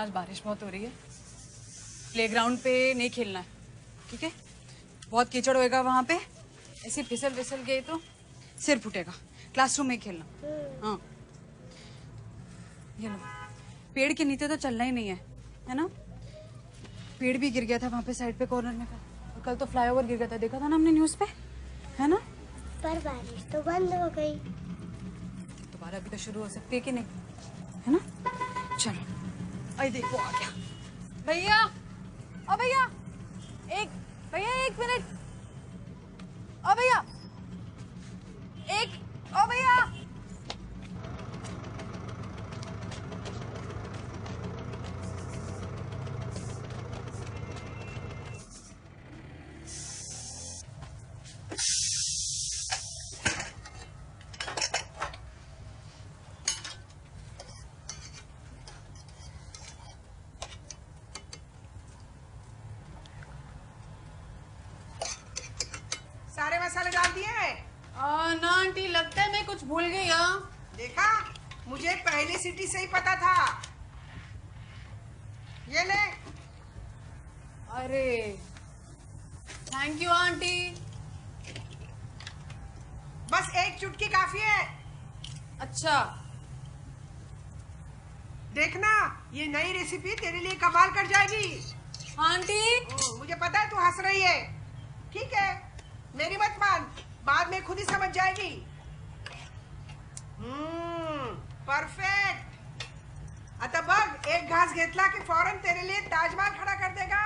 आज बारिश बहुत हो रही है, प्लेग्राउंड पे नहीं खेलना है, ठीक है? बहुत कीचड़ होएगा वहां पे, ऐसे फिसल फिसल गए तो सिर फूटेगा। क्लासरूम में खेलना। हाँ, ये लो, पेड़ के नीचे तो चलना ही नहीं है ना? पेड़ भी गिर गया था वहां पे साइड पे कॉर्नर में और कल तो फ्लाईओवर गिर गया था, देखा था ना हमने न्यूज पे, है ना? पर बारिश तो बंद हो गई। दोबारा अभी तो शुरू हो सकती है कि नहीं, है ना? चलो, अरे देखो आ गया भैया। ओ भैया, एक मिनट। ओ भैया, ओ भैया। सारे मसाले डाल दिए? ना आंटी, लगता है मैं कुछ भूल गई। देखा, मुझे पहली सीटी से ही पता था। ये ले। अरे थैंक यू आंटी। बस एक चुटकी काफी है। अच्छा, देखना, ये नई रेसिपी तेरे लिए कमाल कर जाएगी। आंटी। मुझे पता है तू हंस रही है। ठीक है, मेरी मत मान, बाद में खुद ही समझ जाएगी। परफेक्ट। आता बघ, एक घास घेतला की फौरन तेरे लिए ताजमहल खड़ा कर देगा।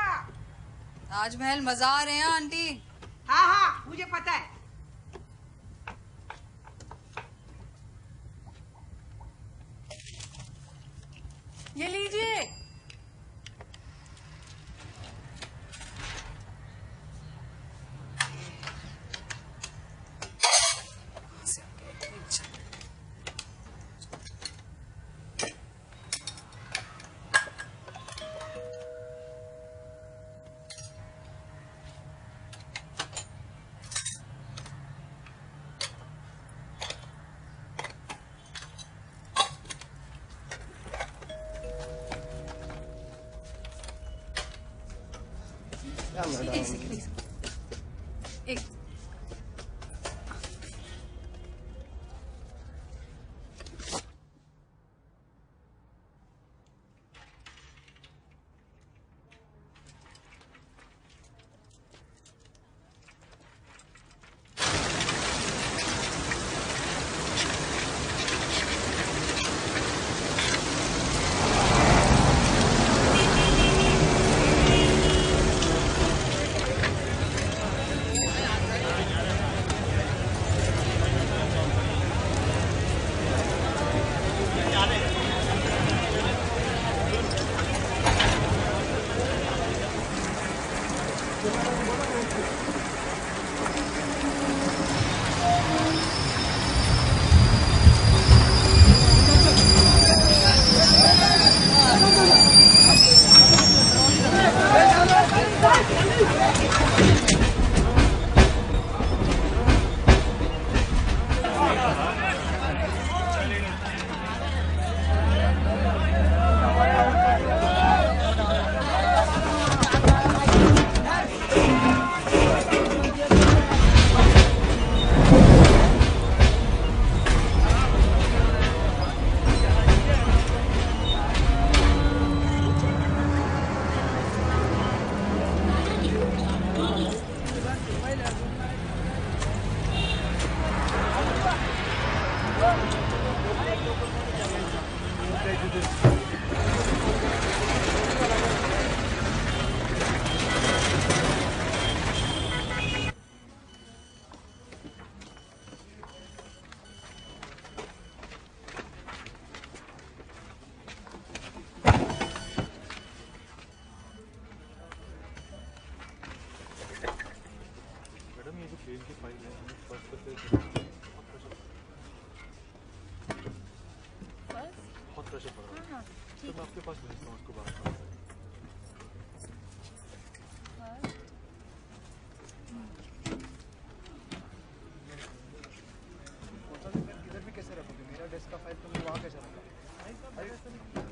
ताजमहल मजा आ रहे हैं आंटी। हाँ हाँ, मुझे पता है। ये लीजिए। एक सेकंड।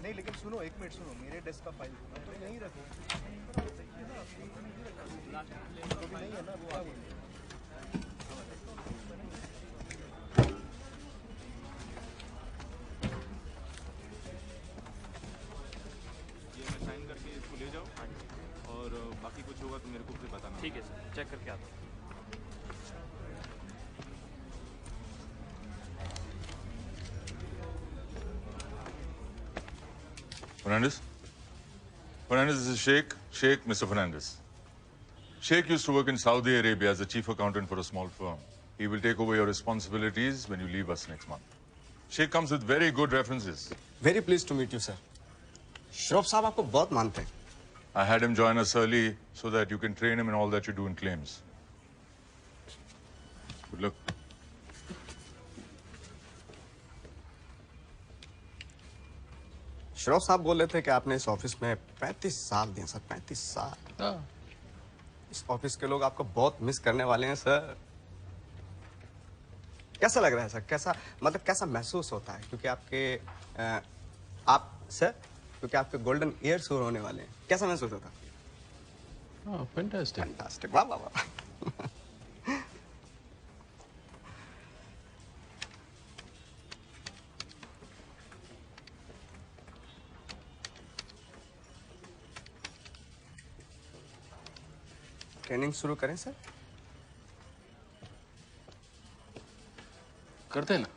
नहीं लेकिन सुनो एक मिनट, मिनट सुनो, मेरे डेस्क का फाइल तो नहीं रखो, नहीं है ना वो आगे। ये मैं साइन करके इसको ले जाओ और बाकी कुछ होगा तो मेरे को फिर बताना। ठीक है सर, चेक करके आता हूँ। Fernandez? Fernandez, this is Sheikh. Sheikh, Mr. Fernandez. Sheikh used to work in Saudi Arabia as a chief accountant for a small firm. He will take over your responsibilities when you leave us next month. Sheikh comes with very good references. Very pleased to meet you, sir. Shroff साहब आपको बहुत मानते हैं. I had him join us early so that you can train him in all that you do in claims. Good luck. Shroff साहब बोल रहे थे कि आपने इस ऑफिस में 35 साल दिए सर. 35 साल. इस ऑफिस के लोग आपको बहुत मिस करने वाले हैं सर. कैसा लग रहा है सर? कैसा मतलब कैसा महसूस होता है? क्योंकि आपके गोल्डन ईयर शुरू होने वाले हैं. कैसा महसूस होता है? फैंटास्टिक. वाह वाह वाह. ट्रेनिंग शुरू करें सर? करते हैं ना.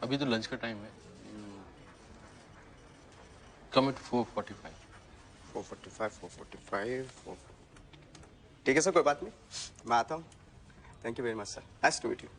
अभी तो लंच का टाइम है. कम एट 4:45. 4:45. ठीक है सर, कोई बात नहीं, मैं आता हूँ. Thank you very much sir. Nice to meet you.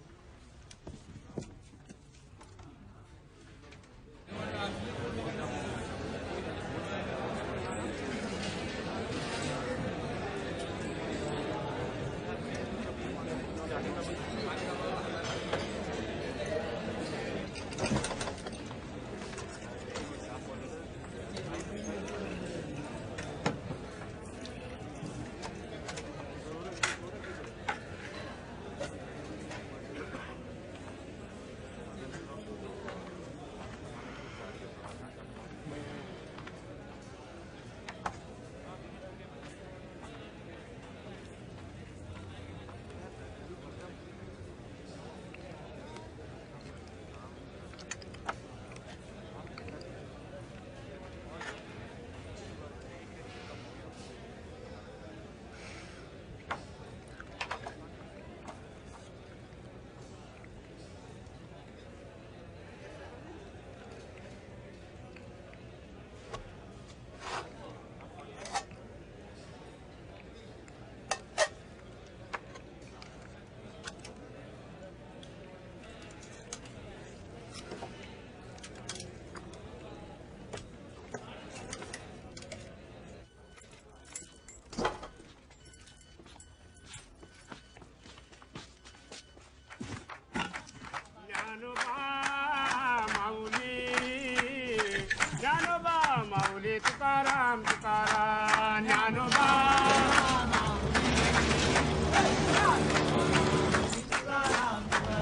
Tukaram Tukaram Dnyanoba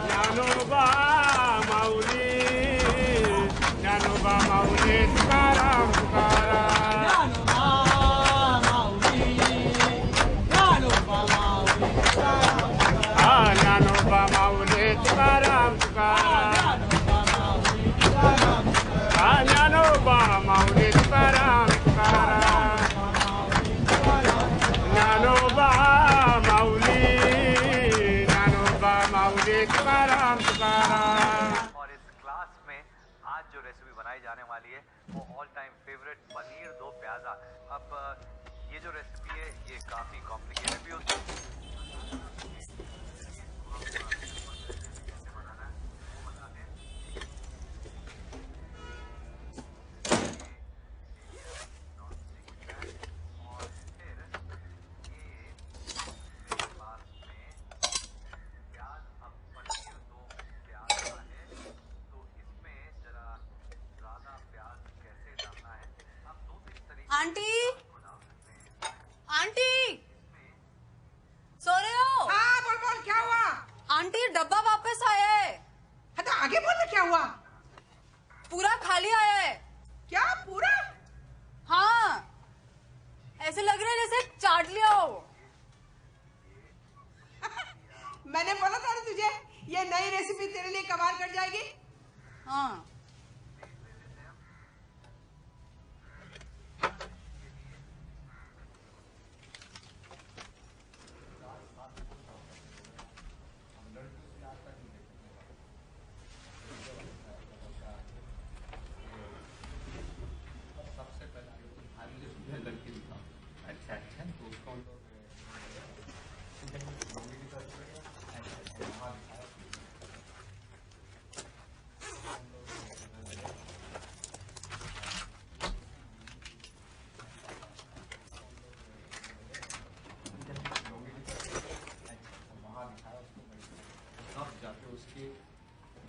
Dnyanoba Mauli Dnyanoba माऊली तुकाराम तुकाराम ज्ञानोबा माऊली तुकाराम तुकाराम ज्ञानोबा माऊली तुकाराम और इस क्लास में आज जो रेसिपी बनाई जाने वाली है वो ऑल टाइम फेवरेट पनीर दो प्याजा. अब ये जो रेसिपी है ये काफी कॉम्प्लिकेटेड भी होती है. आंटी, आंटी, सो रहे हो? हाँ बोल बोल, क्या हुआ? आंटी डब्बा वापस आया है. हाँ तो आगे बोल, क्या हुआ? पूरा खा खाली आया है। क्या पूरा? हाँ, ऐसे लग रहा है जैसे चाट लिया हो। मैंने बोला था ना तुझे, ये नई रेसिपी तेरे लिए कमाल कर जाएगी। हाँ।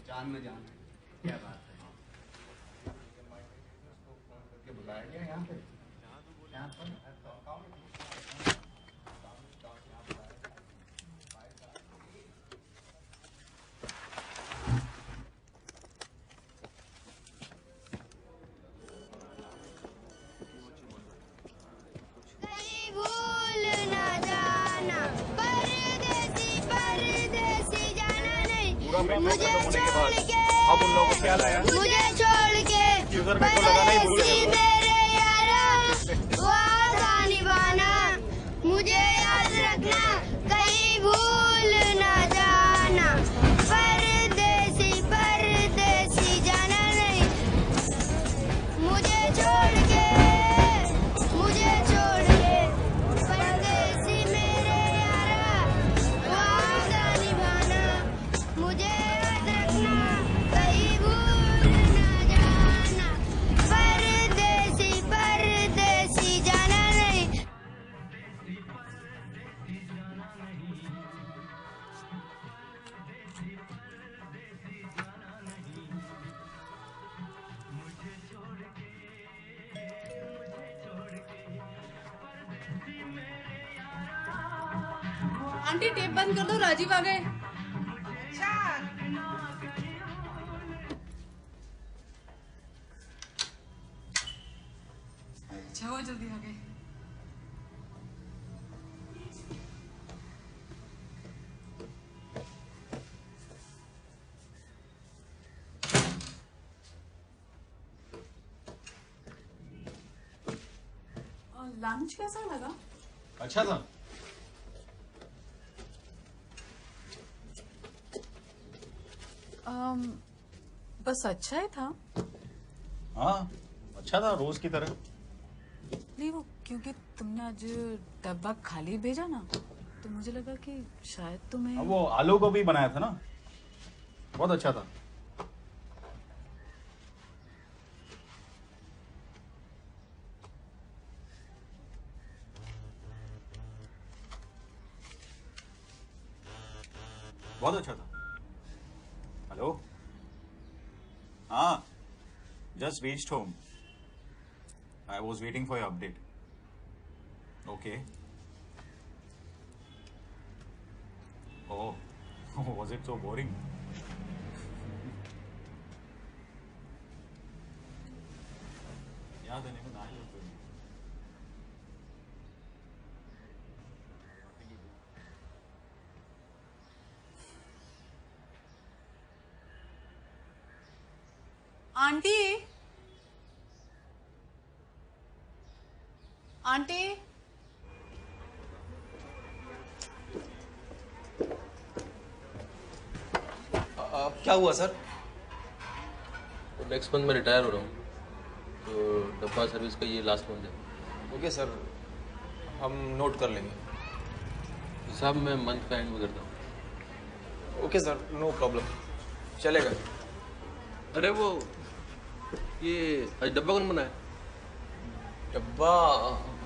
जान में जान क्या बात है। बुलाया गया यहाँ पे, यहाँ पर मुझे छोड़ के अब उन लोगों को क्या लाया? मुझे छोड़ के परदेसी मेरे यारा वादा निभाना, मुझे याद रखना कहीं भूल ना जाना। परदेसी परदेसी जाना नहीं, मुझे छोड़ के परदेसी मेरे यारा वादा निभाना, मुझे याद रखना कहीं भूल ना जाना। परदेसी परदेसी जाना नहीं। आंटी टेप बंद कर दो, राजीव आ गए। अच्छा, अच्छा हुआ जल्दी आ गए। लंच कैसा लगा? अच्छा था। बस अच्छा ही था। हाँ अच्छा था, रोज की तरह। नहीं, वो क्योंकि तुमने आज डब्बा खाली भेजा ना, तो मुझे लगा कि शायद तुम्हें अब वो आलू को भी बनाया था ना, बहुत अच्छा था। बहुत अच्छा था। हेलो, हाँ, just reached home. I was waiting for your update. Okay. Oh, was it so boring? याद है नहीं ना ही होते। आंटी, आंटी, क्या हुआ सर? तो नेक्स्ट मंथ में रिटायर हो रहा हूँ, तो डब्बा सर्विस का ये लास्ट मंथ है। ओके सर, हम नोट कर लेंगे। हिसाब मैं मंथ का एंड में करता हूँ। ओके सर, नो प्रॉब्लम, चलेगा। अरे वो ये आज डब्बा कौन बनाया? डब्बा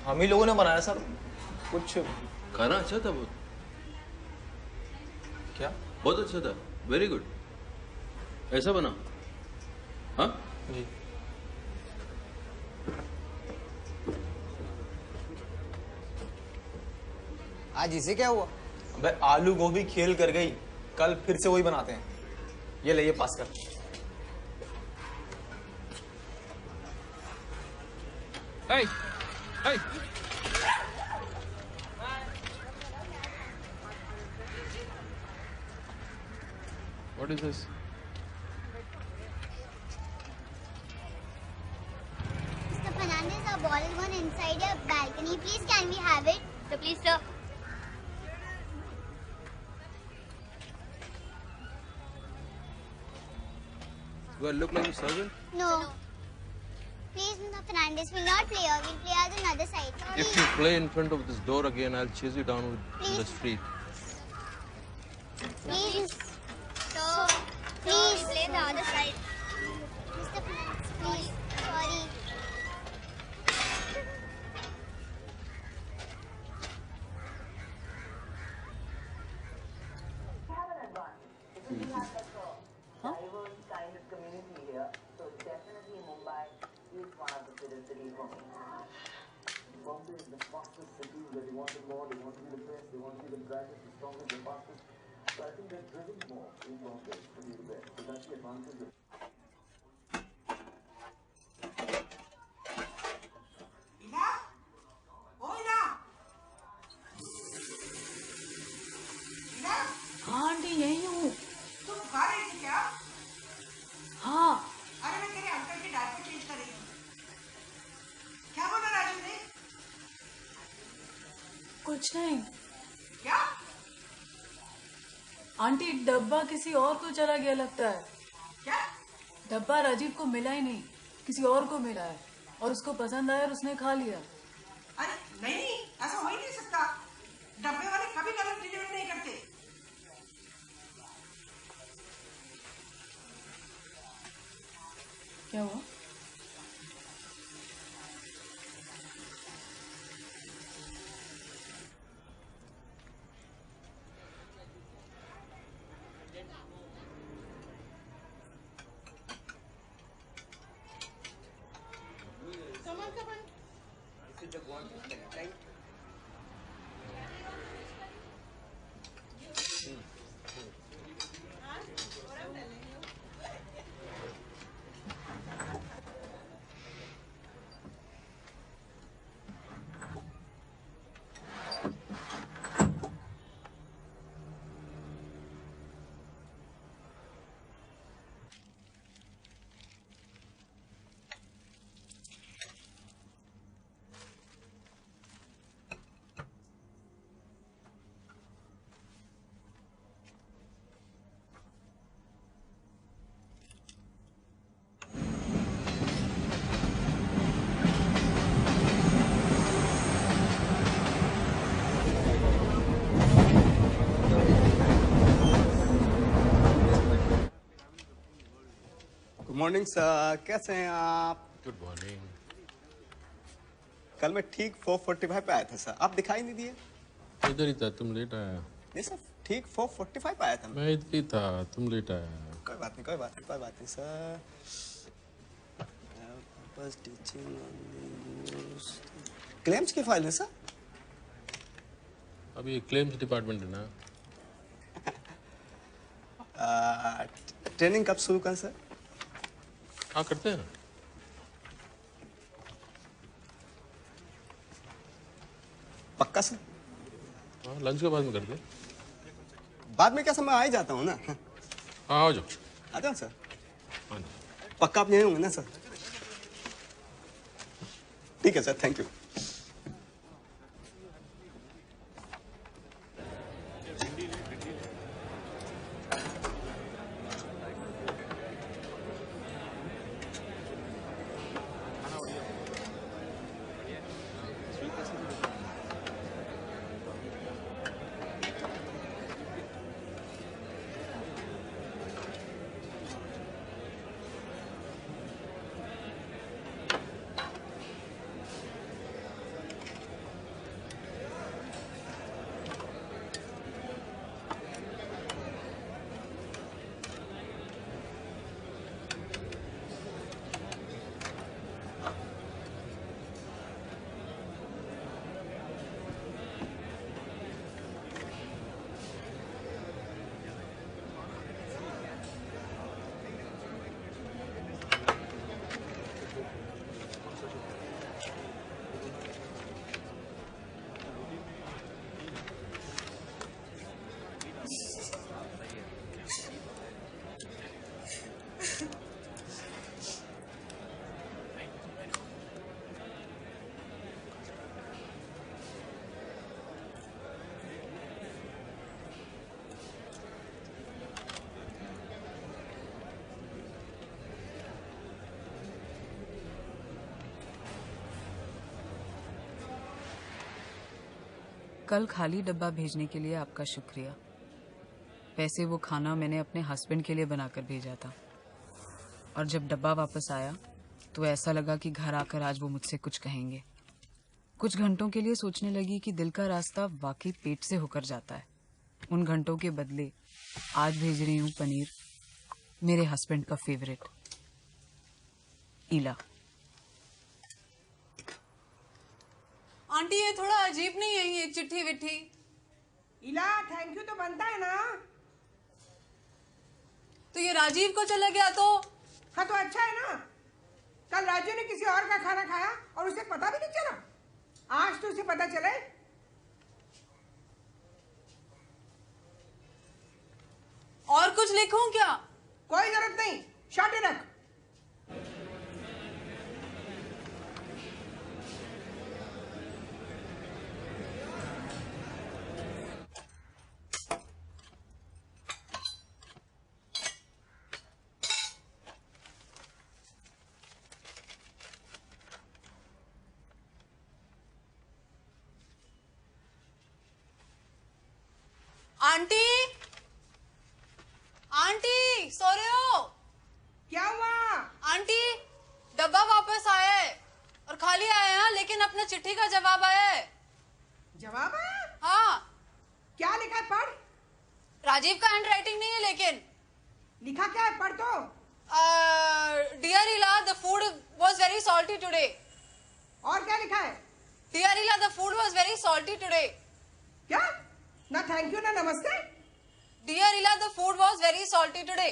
हम ही लोगों ने बनाया सर। कुछ खाना अच्छा था बहुत। क्या? बहुत अच्छा था, वेरी गुड। ऐसा बना? हाँ जी। आज इसे क्या हुआ? अबे आलू गोभी खेल कर गई, कल फिर से वही बनाते हैं। ये ले, ये पास कर। Hey! Hey! What is this? Mr. Fernandez, our ball is gone inside your balcony. Please, can we have it? So please, sir. Do I look like a servant? No. Please, Mr. Fernandez, we'll not play here. We'll play on another side. If you play in front of this door again, I'll chase you down in the street. Please. So, please play the other side. Mr. Fernandez, please. Sorry. हाँ aunty यही हूँ। तू बुखा रही थी क्या? हाँ। अरे मैं तेरे अंकल की डायपर चेंज कर रही हूँ। क्या बोला राजू ने? कुछ नहीं। क्या? आंटी डब्बा किसी और को चला गया लगता है। क्या? डब्बा राजीव को मिला ही नहीं, किसी और को मिला है और उसको पसंद आया और उसने खा लिया। अरे नहीं, ऐसा हो ही नहीं सकता। डब्बे वाले कभी गलत डिलीवरी नहीं करते। क्या हुआ? मॉर्निंग सर, कैसे हैं आप? Good morning. कल मैं ठीक 4:45 पे आया था सर, आप दिखाई नहीं दिए। इधर ही था, तुम लेट आया। नहीं सर, ठीक 4:45 पे आया था मैं इधर ही था, तुम लेट आया। कोई बात नहीं, कोई बात नहीं, कोई बात नहीं सर। बस टीचिंग क्लेम्स की फाइल है सर। अभी क्लेम्स डिपार्टमेंट है ना। ट्रेनिंग कब शुरू करें सर? हाँ करते हैं। पक्का सर? हाँ लंच के बाद में करते हैं। बाद में क्या समय आ ही जाता हूँ ना। हाँ आ जाओ। आ जाओ सर। हाँ पक्का आप यहीं होंगे ना सर? ठीक है सर, थैंक यू। कल खाली डब्बा भेजने के लिए आपका शुक्रिया। वैसे वो खाना मैंने अपने हस्बैंड के लिए बनाकर भेजा था, और जब डब्बा वापस आया तो ऐसा लगा कि घर आकर आज वो मुझसे कुछ कहेंगे। कुछ घंटों के लिए सोचने लगी कि दिल का रास्ता वाकई पेट से होकर जाता है। उन घंटों के बदले आज भेज रही हूँ पनीर, मेरे हस्बैंड का फेवरेट। ईला। आंटी ये थोड़ा अजीब नहीं है ये चिट्ठी विट्ठी? इला थैंक यू तो बनता है ना। तो ये राजीव को चला गया तो? हाँ तो अच्छा है ना। कल राजू ने किसी और का खाना खाया और उसे पता भी नहीं चला। आज तो उसे पता चले। और कुछ लिखूं क्या? कोई जरूरत नहीं, शॉर्ट रख। आंटी, आंटी सो रहे हो? क्या हुआ? आंटी डब्बा वापस आया है और खाली आया है, लेकिन अपना चिट्ठी का जवाब आया है। जवाब आया? हाँ। क्या लिखा है पढ़? राजीव का हैंड राइटिंग नहीं है, लेकिन लिखा क्या है पढ़ तो। डियर इला, the food was very salty today. और क्या लिखा है? डियर इला, the food was very salty today. क्या? ना थैंक यू ना नमस्ते। डियर इला, the food was very salty today.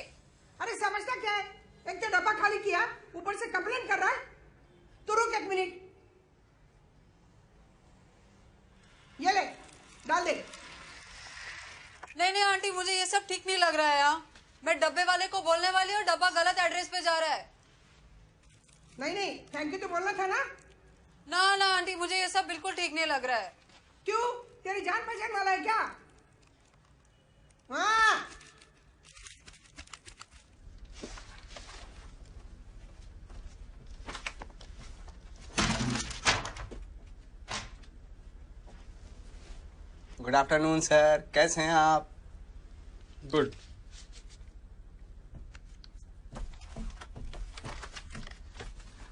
अरे समझता क्या है? एक तो डब्बा खाली किया, ऊपर से कंप्लेंट कर रहा है। तो रुक एक मिनट, ये ले डाल दे। नहीं नहीं आंटी, मुझे ये सब ठीक नहीं लग रहा है यार। मैं डब्बे वाले को बोलने वाली हूँ, डब्बा गलत एड्रेस पे जा रहा है। नहीं नहीं थैंक यू तो बोलना था ना। ना ना आंटी, मुझे ये सब बिल्कुल ठीक नहीं लग रहा है। क्यों? तेरी जान पहचान वाला है क्या? हाँ। गुड आफ्टरनून सर, कैसे हैं आप? गुड।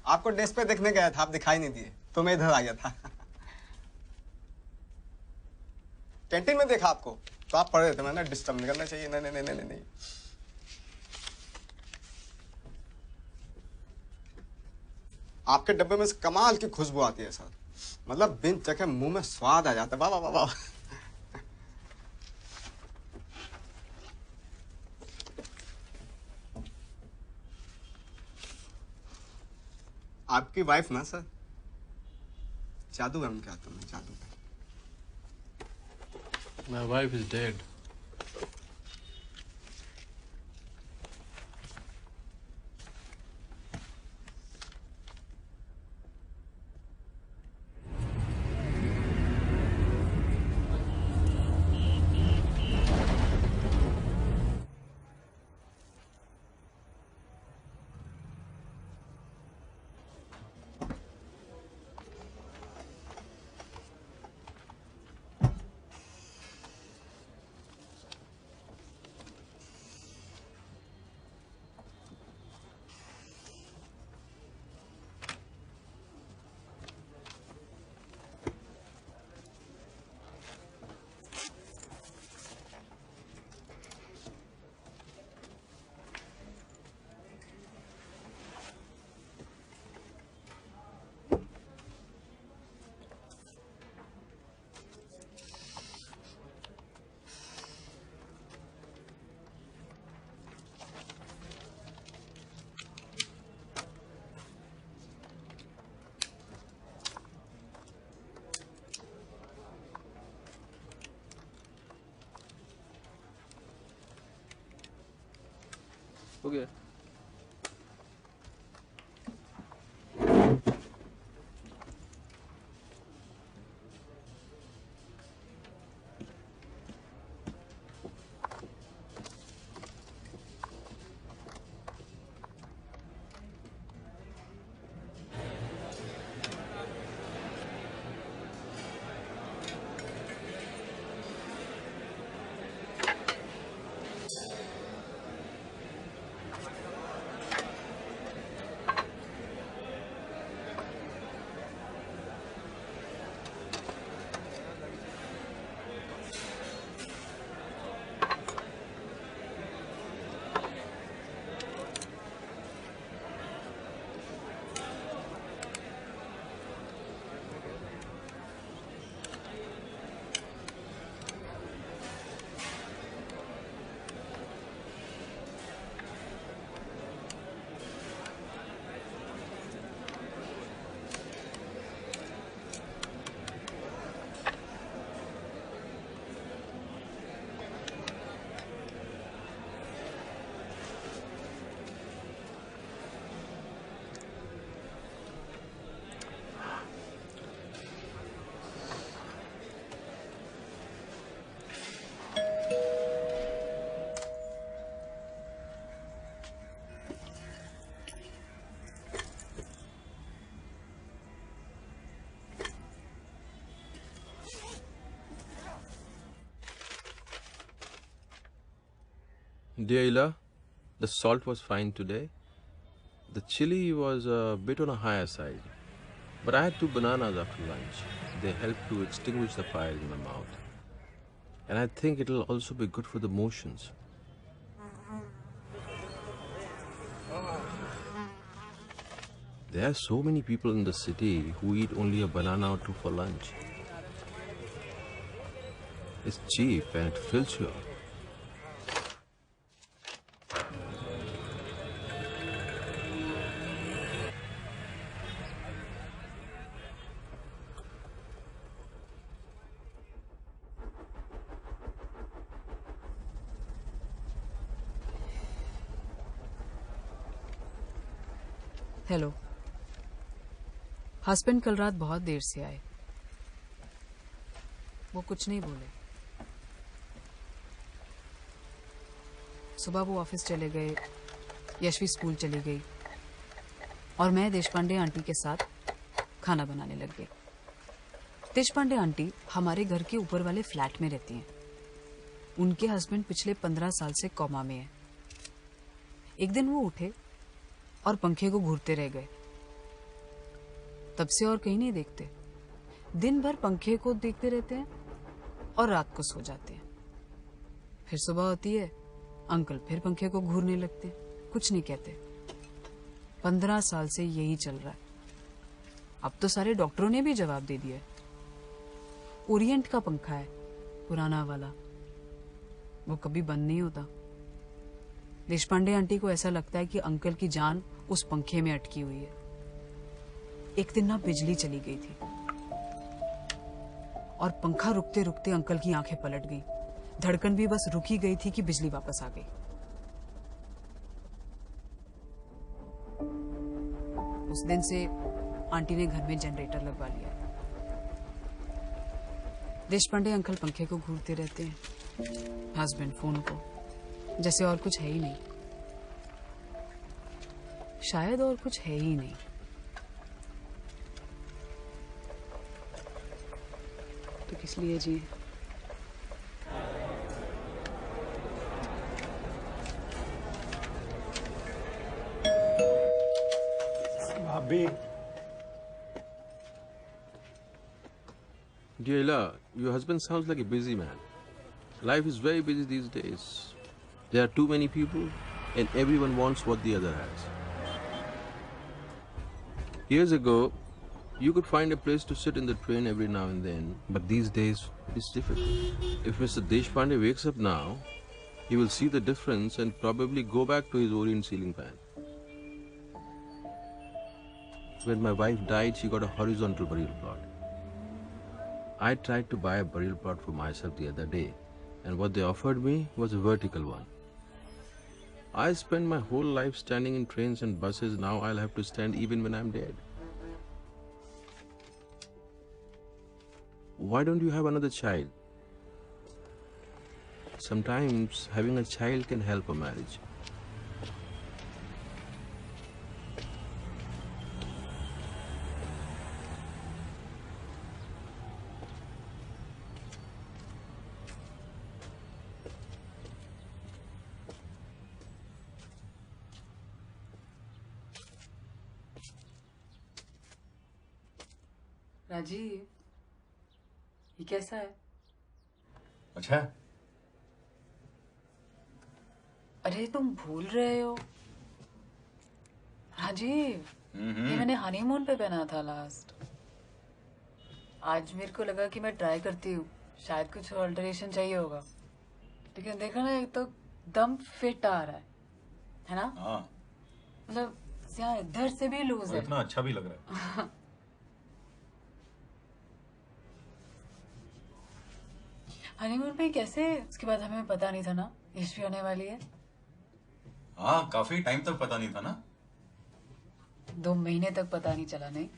आपको डेस्क पे देखने गया था, आप दिखाई नहीं दिए तो मैं इधर आ गया था। कैंटीन में देखा आपको तो आप पढ़ रहे थे, मैंने डिस्टर्ब नहीं करना चाहिए। नहीं नहीं नहीं नहीं नहीं। आपके डब्बे में से कमाल की खुशबू आती है सर, मतलब बिन चखे मुंह में स्वाद आ जाता है। वाह वाह वाह। आपकी वाइफ ना सर, जादू है उनके हाथों में, जादू है। My wife is dead. हो गया। Dear Ila, the salt was fine today. The chili was a bit on a higher side. But I had 2 bananas after lunch. They helped to extinguish the fire in my mouth. And I think it'll also be good for the motions. There are so many people in the city who eat only a banana or 2 for lunch. It's cheap and it fills you up. Hello. Husband कल रात बहुत देर से आए। वो कुछ नहीं बोले। सुबह वो ऑफिस चले गए, यशवी स्कूल चली गई और मैं देशपांडे आंटी के साथ खाना बनाने लग गई। देशपांडे आंटी हमारे घर के ऊपर वाले फ्लैट में रहती हैं। उनके हस्बैंड पिछले 15 साल से कोमा में हैं। एक दिन वो उठे और पंखे को घूरते रह गए। तब से और कहीं नहीं देखते। दिन भर पंखे को देखते रहते हैं और रात को सो जाते हैं। फिर सुबह होती है, अंकल फिर पंखे को घूरने लगते, कुछ नहीं कहते। 15 साल से यही चल रहा है। अब तो सारे डॉक्टरों ने भी जवाब दे दिया। ओरिएंट का पंखा है, पुराना वाला, वो कभी बंद नहीं होता। देशपांडे आंटी को ऐसा लगता है कि अंकल की जान उस पंखे में अटकी हुई है। एक दिन ना बिजली चली गई थी और पंखा रुकते रुकते अंकल की आंखें पलट गई। धड़कन भी बस रुकी गई थी कि बिजली वापस आ गई। उस दिन से आंटी ने घर में जनरेटर लगवा लिया। देशपांडे अंकल पंखे को घूरते रहते हैं, हस्बैंड फोन को, जैसे और कुछ है ही नहीं। शायद और कुछ है ही नहीं। तो किस लिए जी? भाभी, Dear Ila, your husband sounds like a busy man. Life is very busy these days. There are too many people and everyone wants what the other has. Years ago, you could find a place to sit in the train every now and then, but these days it's difficult. If Mr. Deshpande wakes up now, he will see the difference and probably go back to his Orient ceiling fan. When my wife died, she got a horizontal burial plot. I tried to buy a burial plot for myself the other day, and what they offered me was a vertical one. I spent my whole life standing in trains and buses. Now I'll have to stand even when I'm dead. Why don't you have another child? Sometimes having a child can help a marriage. Rajiv, ये कैसा है? अच्छा। अरे तुम भूल रहे हो राजीव, ये मैंने हनीमून पे पहना था लास्ट। आज मेरे को लगा कि मैं ट्राई करती हूँ, शायद कुछ ऑल्टरेशन चाहिए होगा। लेकिन देखो ना, एक तो दम फिट आ रहा है ना? हाँ। मतलब यहाँ इधर से भी लूज है। इतना अच्छा भी लग रहा है। हनीमून पे कैसे? उसके बाद हमें पता नहीं था ना यशवी होने वाली है। हाँ, काफी टाइम तक पता नहीं था ना। 2 महीने तक पता नहीं चला। नहीं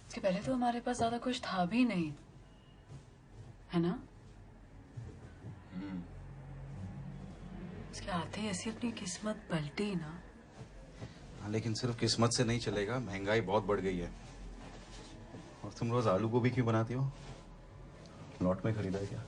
इसके पहले तो हमारे पास ज्यादा कुछ था भी नहीं, है ना? कॉलेज के आते ही ऐसी अपनी किस्मत पलटी ना। हाँ, लेकिन सिर्फ किस्मत से नहीं चलेगा, महंगाई बहुत बढ़ गई है। और तुम रोज आलू गोभी क्यों बनाती हो? लॉट में खरीदा है क्या?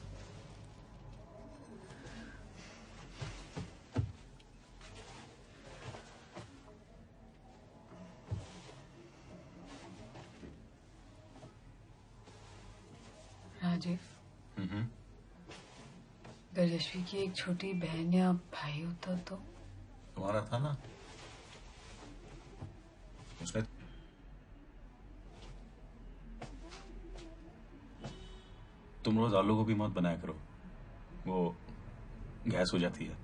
राजीव, अगर यशवी की एक छोटी बहन या भाई होता तो? तुम्हारा था ना, उसने तुम रोज आलू गोभी मत बनाया करो, वो गैस हो जाती है।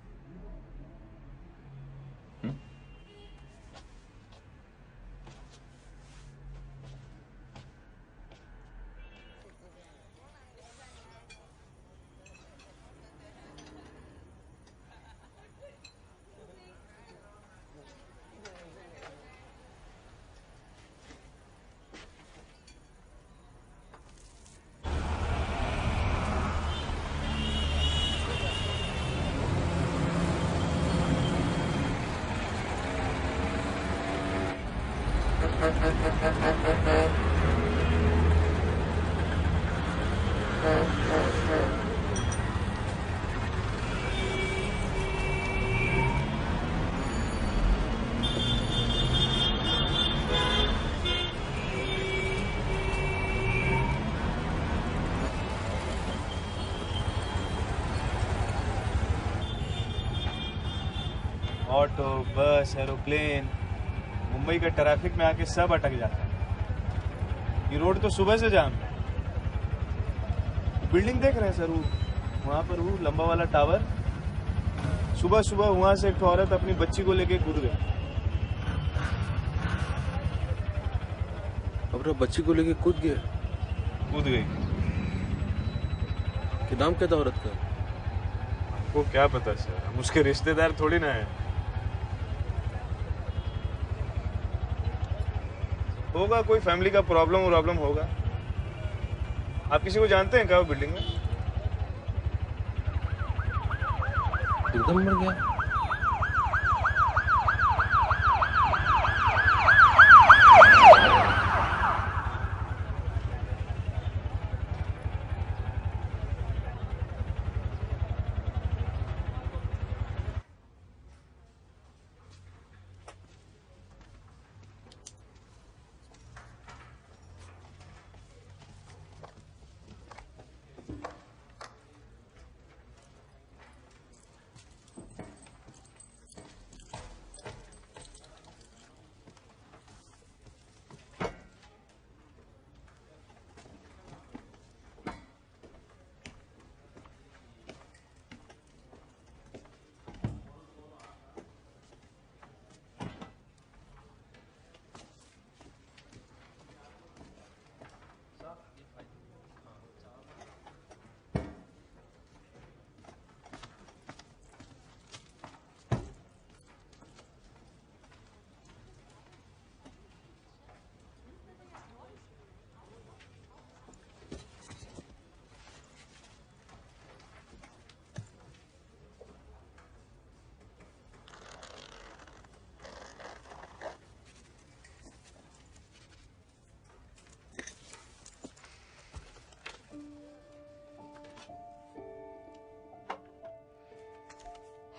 ऑटो, बस, एरोप्लेन, मुंबई के ट्रैफिक में आके सब अटक जाता है। ये रोड तो सुबह से जाम है। बिल्डिंग देख रहे हैं सर, वो वहां पर वो लंबा वाला टावर, सुबह सुबह वहां से एक औरत अपनी बच्ची को लेके कूद गई। अपना बच्ची को लेके कूद गई। कि नाम क्या था औरत का? हमको क्या पता सर, हम उसके रिश्तेदार थोड़ी ना है। होगा कोई फैमिली का प्रॉब्लम होगा। आप किसी को जानते हैं क्या वो बिल्डिंग में? एकदम मर गया।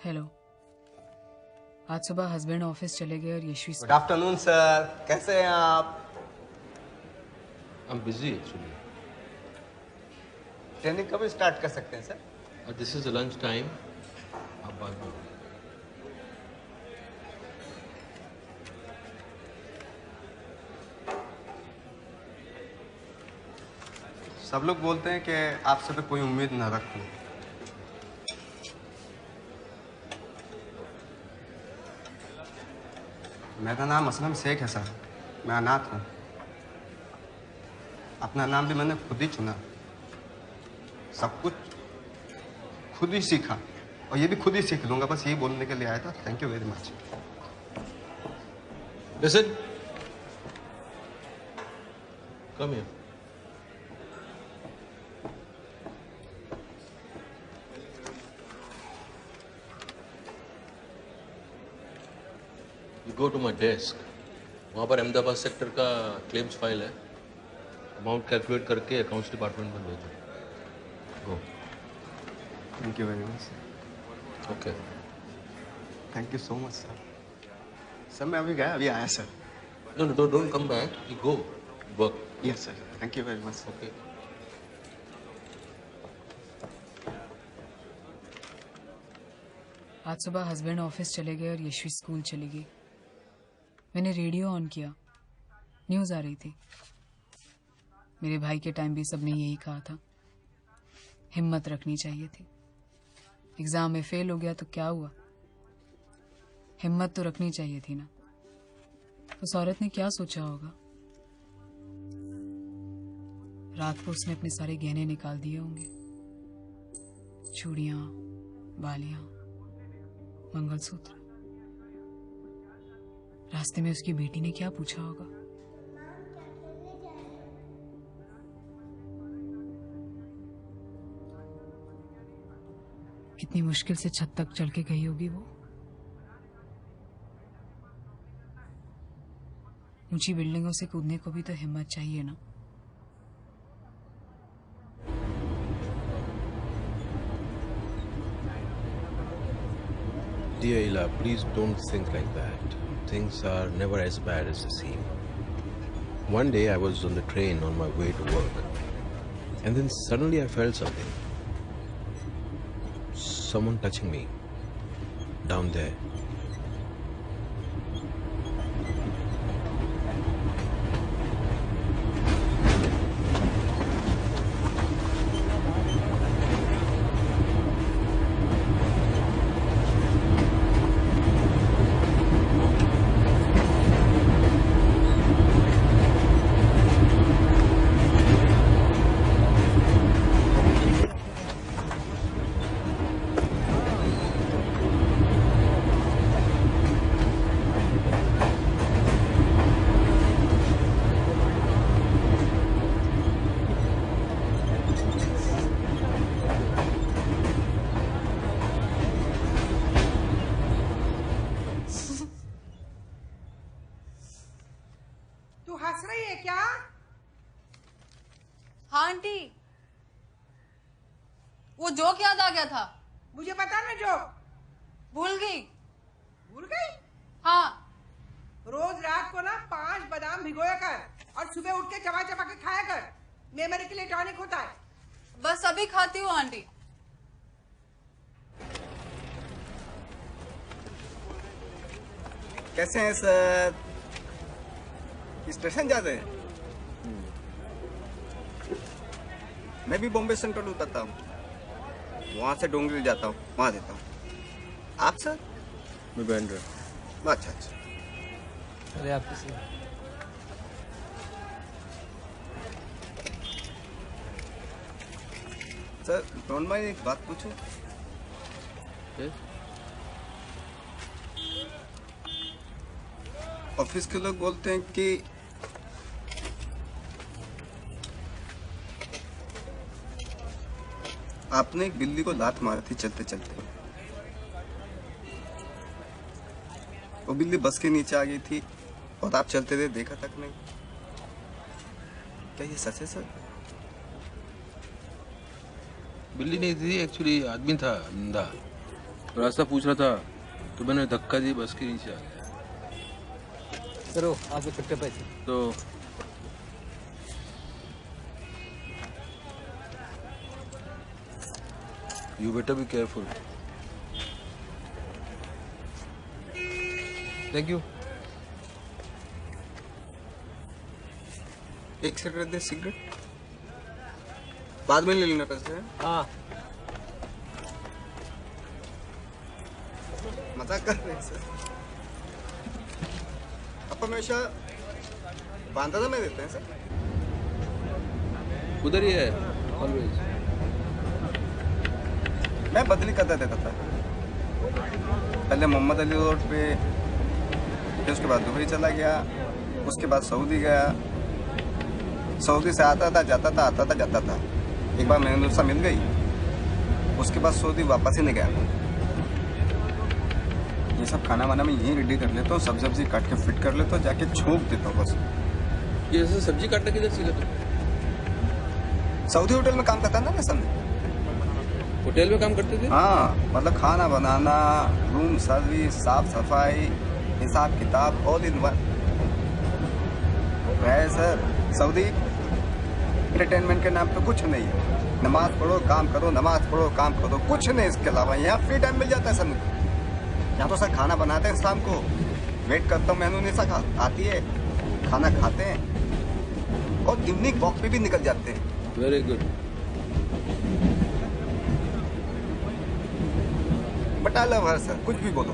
हेलो, आज सुबह हस्बैंड ऑफिस चले गए और यशवी। गुड आफ्टरनून सर, कैसे हैं आप? I'm busy actually. ट्रेनिंग कब स्टार्ट कर सकते हैं sir? This is the lunch time. अब बाद में। सब लोग बोलते हैं कि आपसे तो कोई उम्मीद ना रखूं। मेरा नाम असलम शेख है सर, मैं अनाथ हूँ। अपना नाम भी मैंने खुद ही चुना, सब कुछ खुद ही सीखा और ये भी खुद ही सीख लूंगा, बस यही बोलने के लिए आया था। Thank you very much. Listen. Come here. Go to my desk. वहाँ पर अहमदाबाद सेक्टर का क्लेम्स फाइल है. अमाउंट कैलकुलेट करके अकाउंट्स डिपार्टमेंट में भेज दो. Go. Thank you very much. Okay. Thank you so much, sir. Sir मैं अभी गया, अभी आया sir. No, don't come back. You go. Work. Yes, sir. Thank you very much. Okay. आज सुबह हस्बैंड ऑफिस चले गए और यशवी स्कूल चली गई. मैंने रेडियो ऑन किया, न्यूज़ आ रही थी. मेरे भाई के टाइम भी सबने यही कहा था, हिम्मत रखनी चाहिए थी. एग्जाम में फेल हो गया तो क्या हुआ, हिम्मत तो रखनी चाहिए थी ना. उस औरत ने क्या सोचा होगा. रात को उसने अपने सारे गहने निकाल दिए होंगे, चूड़ियां, बालियां, मंगलसूत्र. रास्ते में उसकी बेटी ने क्या पूछा होगा. कितनी मुश्किल से छत तक चढ़ के गई होगी वो. ऊंची बिल्डिंगों से कूदने को भी तो हिम्मत चाहिए ना. Dear Ila, please don't think like that. Things are never as bad as they seem. One day I was on the train on my way to work, and then suddenly I felt something. Someone touching me down there. हंस रही है क्या? हाँ aunty, वो joke याद आ गया था. मुझे पता ना जोक. भूल गई. भूल गई? हाँ. रोज रात को ना 5 बादाम भिगोया कर और सुबह उठ के चबा चबा के खाया कर. मेमोरी के लिए टॉनिक होता है. बस अभी खाती हूँ आंटी. कैसे हैं सर? स्टेशन जाते हैं? मैं भी बॉम्बे सेंट्रल उतरता हूँ, वहाँ से डोंगरी जाता हूँ, वहाँ देता हूँ. आप सर? मैं बैंड्रा. अच्छा अच्छा. अरे आप किसी सर डोंट माइंड एक बात पूछूं? ऑफिस के लोग बोलते हैं कि आपने एक बिल्ली को लात मारी थी चलते चलते. वो बिल्ली बस के नीचे आ गई थी और आप चलते थे, देखा तक नहीं. क्या ये सच है सर? बिल्ली नहीं थी, एक्चुअली आदमी था, अंधा. रास्ता पूछ रहा था तो मैंने धक्का दी, बस के नीचे आ गया. सर आपके छुट्टे पैसे तो you better be careful. Thank you. एक सिगरेट दे. सिगरेट बाद में ले लेना पैसे. हाँ मजाक कर रहे हैं सर. आप हमेशा बांधा में देते हैं सर? उधर ही है ऑलवेज. मैं बदली करता देता था. पहले मोहम्मद अली रोड पे, फिर उसके बाद दुबई चला गया, उसके बाद सऊदी गया. सऊदी से आता था जाता था, आता था जाता था. एक बार मेहनूसा मिल गई, उसके बाद सऊदी वापस ही नहीं गया. ये सब खाना वाना मैं यहीं रेडी कर लेता हूँ, सब सब्जी काट के फिट कर लेता हूँ, जाके छोंक देता हूँ बस। ये ऐसे सब्जी काटना किधर सीखा तुम? सऊदी होटल में काम करता ना मैं समझे। होटल में काम करते थे? हाँ, मतलब खाना बनाना, रूम सर्विस, साफ सफाई, हिसाब किताब, ऑल इन वन है सर। सऊदी एंटरटेनमेंट के नाम पे कुछ नहीं है। नमाज पढ़ो काम करो, नमाज पढ़ो काम करो, कुछ नहीं इसके अलावा। यहाँ फ्री टाइम मिल जाता है सर मुझे। यहाँ तो सर खाना बनाते हैं शाम को, वेट करता हूँ मेनू नहीं सका आती है, खाना खाते हैं और इवनिंग वॉक पे भी निकल जाते हैं। Very good. But I love her sir, कुछ भी बोलो।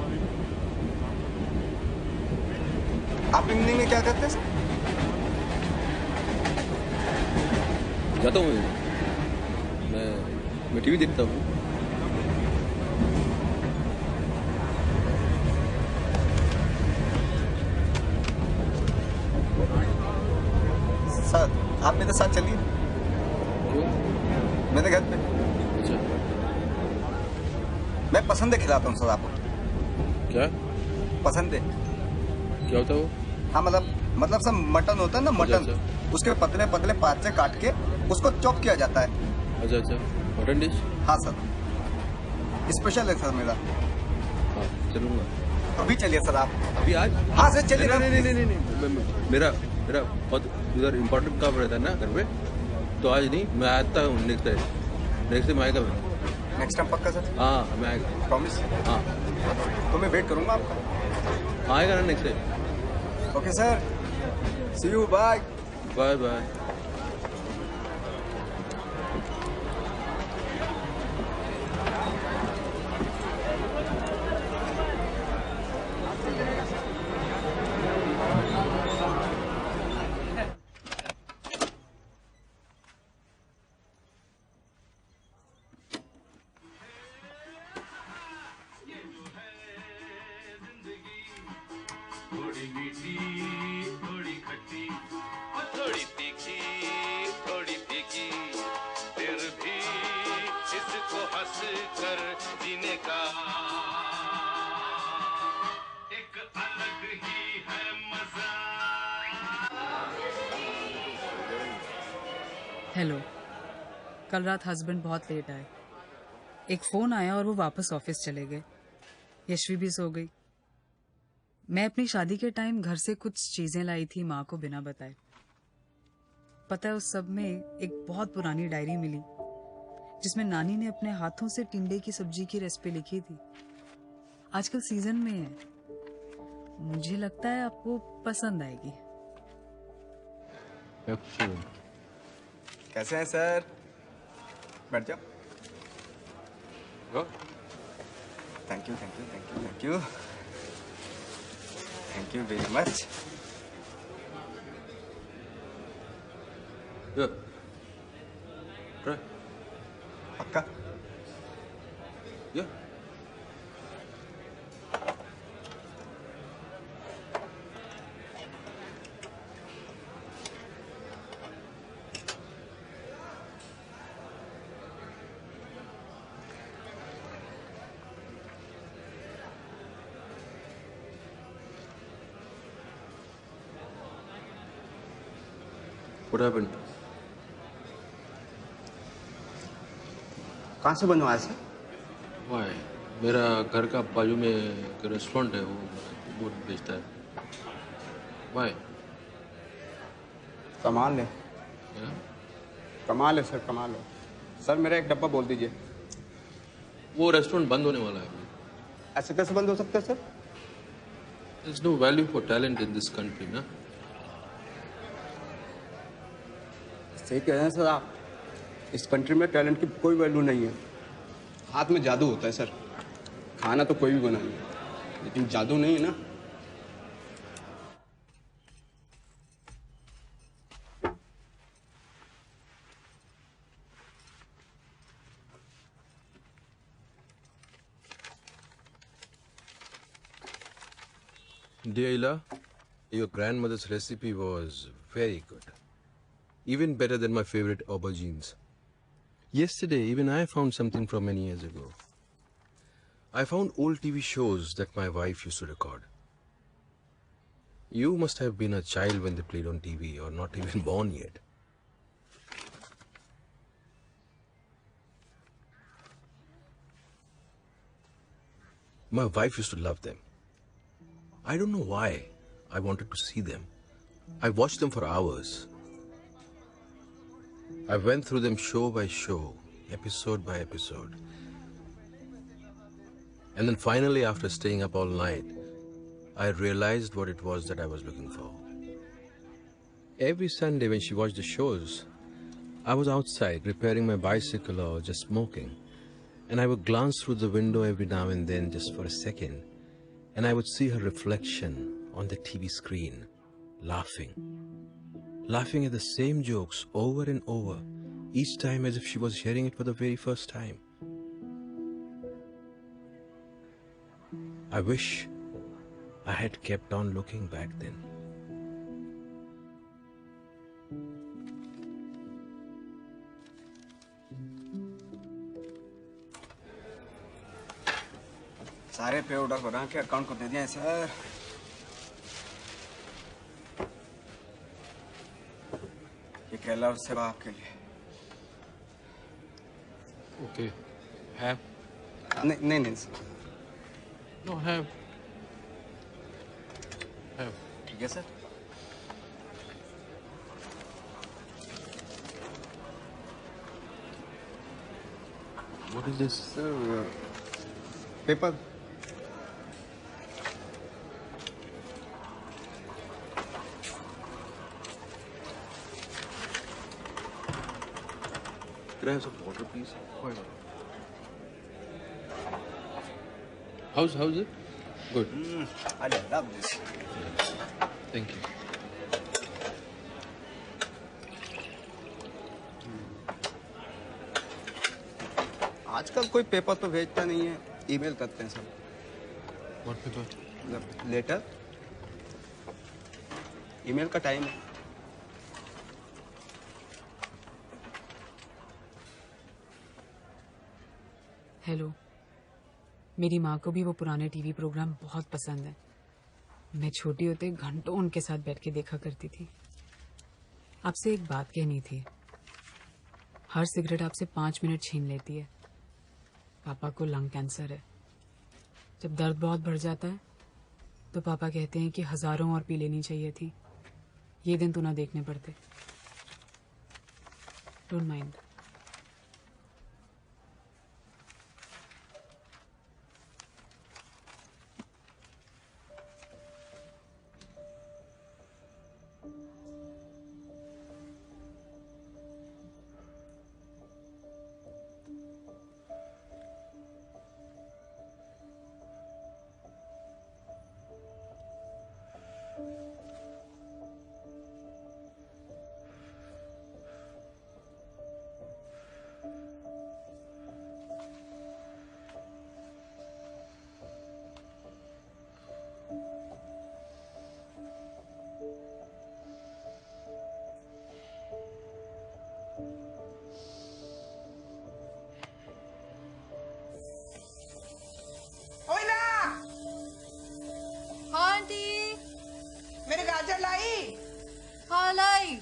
आप इवनिंग में क्या करते हैं सर? जाता हूँ मैं टीवी देखता हूँ। सर आप मेरे साथ चलिए। क्यों? मेरे घर पे। अच्छा। मैं पसंदे खिलाता हूँ सर आपको। क्या पसंदे? क्या होता है वो? हाँ मतलब सर मटन होता है ना, मटन। अच्छा। उसके पतले पतले पार्ट काट के उसको चॉप किया जाता है। अच्छा अच्छा, मटन डिश। हाँ सर, स्पेशल है सर मेरा। हाँ चलूंगा। अभी चलिए सर आप। अभी आज? हाँ सर चलिए। नहीं, मेरा बहुत उधर इम्पोर्टेंट काम रहता है ना घर पे, तो आज नहीं, मैं आता हूँ नेक्स्ट टाइम आएगा मैं। नेक्स्ट टाइम पक्का सर? हाँ मैं आएगा। प्रॉमिस? हाँ तो मैं वेट करूंगा आपका। आएगा ना next time? Okay sir, see you, bye bye bye. थोड़ी मीठी थोड़ी खट्टी और थोड़ी तीखी थोड़ी फीकी, फिर भी इसको हंस कर जीने का एक अलग ही है मजा। हेलो। कल रात हस्बैंड बहुत लेट आए। एक फोन आया और वो वापस ऑफिस चले गए। यशवी भी सो गई। मैं अपनी शादी के टाइम घर से कुछ चीजें लाई थी माँ को बिना बताए। पता है उस सब में एक बहुत पुरानी डायरी मिली जिसमें नानी ने अपने हाथों से टिंडे की सब्जी की रेसिपी लिखी थी। आजकल सीजन में है, मुझे लगता है आपको पसंद आएगी। कैसे हैं सर? बैठ जाओ। Thank you thank you thank you thank you thank you very much. पक्का? What happened? कहाँ से बनवाया सर? Why? मेरा घर का बाजू में एक रेस्टोरेंट है, वो बेचता है। Why? कमाल है। कमाल है सर, कमाल है। सर मेरा एक डब्बा बोल दीजिए। वो रेस्टोरेंट बंद होने वाला है। ऐसे कैसे बंद हो सकता है sir? There's no value for talent in this country, ना? सही कह रहे हैं सर आप। इस कंट्री में टैलेंट की कोई वैल्यू नहीं है। हाथ में जादू होता है सर। खाना तो कोई भी बना ले, लेकिन जादू नहीं है ना। Dear Ila, your grandmother's recipe was very good. Even better than my favorite aubergines. Yesterday, even I found something from many years ago. I found old TV shows that my wife used to record. You must have been a child when they played on TV, or not even born yet. My wife used to love them. I don't know why I wanted to see them. I watched them for hours. I went through them show by show, episode by episode. And then finally, after staying up all night, I realized what it was that I was looking for. Every Sunday when she watched the shows, I was outside repairing my bicycle or just smoking. And I would glance through the window every now and then just for a second, and I would see her reflection on the TV screen, laughing at the same jokes over and over, each time as if she was hearing it for the very first time. I wish I had kept on looking back then. सारे पे order बना के account को दे दिया sir. ये केला उससे आपके लिए। Okay, have? नहीं सर। No, have. ठीक है sir. What is this? Sir, paper. Can I have some water, please? Why not? How's it? Good. I love this. Thank you. आजकल कोई पेपर तो भेजता नहीं है, ईमेल करते हैं सब। What paper? मतलब लेटर। ईमेल का टाइम है। हेलो, मेरी माँ को भी वो पुराने टीवी प्रोग्राम बहुत पसंद है। मैं छोटी होते घंटों उनके साथ बैठ के देखा करती थी। आपसे एक बात कहनी थी। हर सिगरेट आपसे 5 मिनट छीन लेती है। पापा को लंग कैंसर है। जब दर्द बहुत बढ़ जाता है तो पापा कहते हैं कि हजारों और पी लेनी चाहिए थी। ये दिन तो ना देखने पड़ते। Don't mind.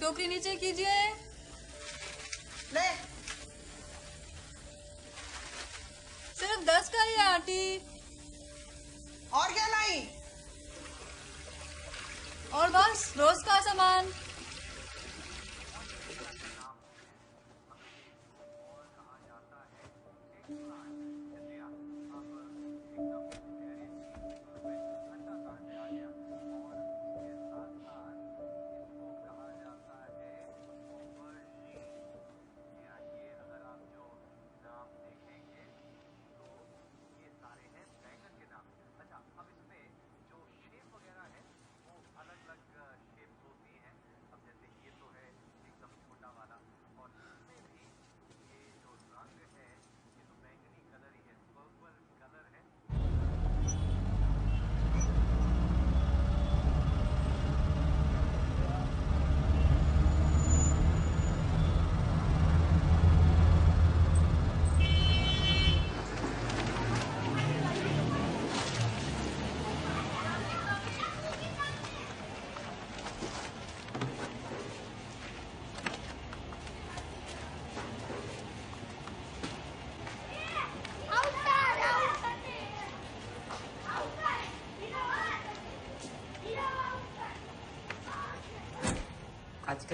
टोकरी नीचे कीजिए। ले। सिर्फ 10 का ही है आंटी। और क्या लाई? और बस रोज का सामान।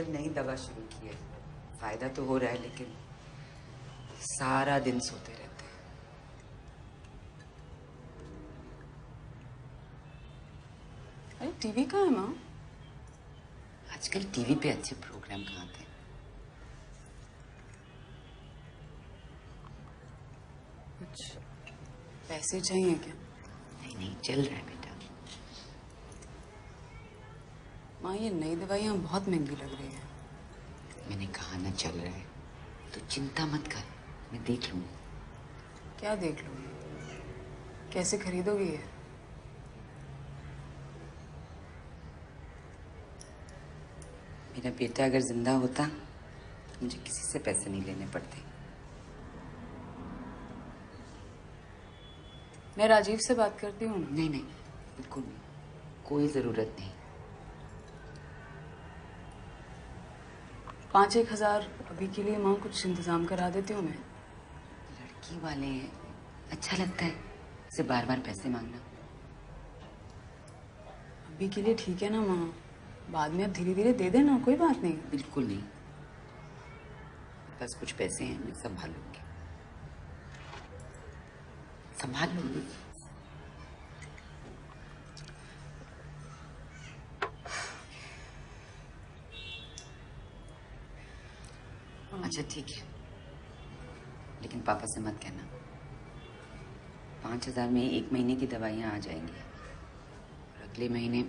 आजकल नई दवा शुरू की है, फायदा तो हो रहा है लेकिन सारा दिन सोते रहते हैं। अरे टीवी कहाँ है माँ? आजकल टीवी पे अच्छे प्रोग्राम कहाँ थे? कुछ पैसे चाहिए क्या? नहीं नहीं, चल रहा है बेटा। माँ ये नई दवाइयाँ बहुत महंगी लग रही है। मैंने कहा ना चल रहा है, तो चिंता मत कर, मैं देख लूंगी। क्या देख लूंगी? कैसे खरीदोगी ये? मेरा बेटा अगर जिंदा होता तो मुझे किसी से पैसे नहीं लेने पड़ते। मैं राजीव से बात करती हूँ। नहीं नहीं, बिल्कुल नहीं, कोई जरूरत नहीं। 5-1 हजार अभी के लिए माँ कुछ इंतजाम करा देती हूँ मैं। लड़की वाले हैं, अच्छा लगता है उसे बार बार पैसे मांगना। अभी के लिए ठीक है ना माँ, बाद में अब धीरे धीरे दे देना, कोई बात नहीं। बिल्कुल नहीं, मेरे पास कुछ पैसे हैं, मैं संभाल लूंगी, संभाल लूंगी। अच्छा ठीक है, लेकिन पापा से मत कहना। 5,000 में 1 महीने की दवाइयाँ आ जाएंगी और अगले महीने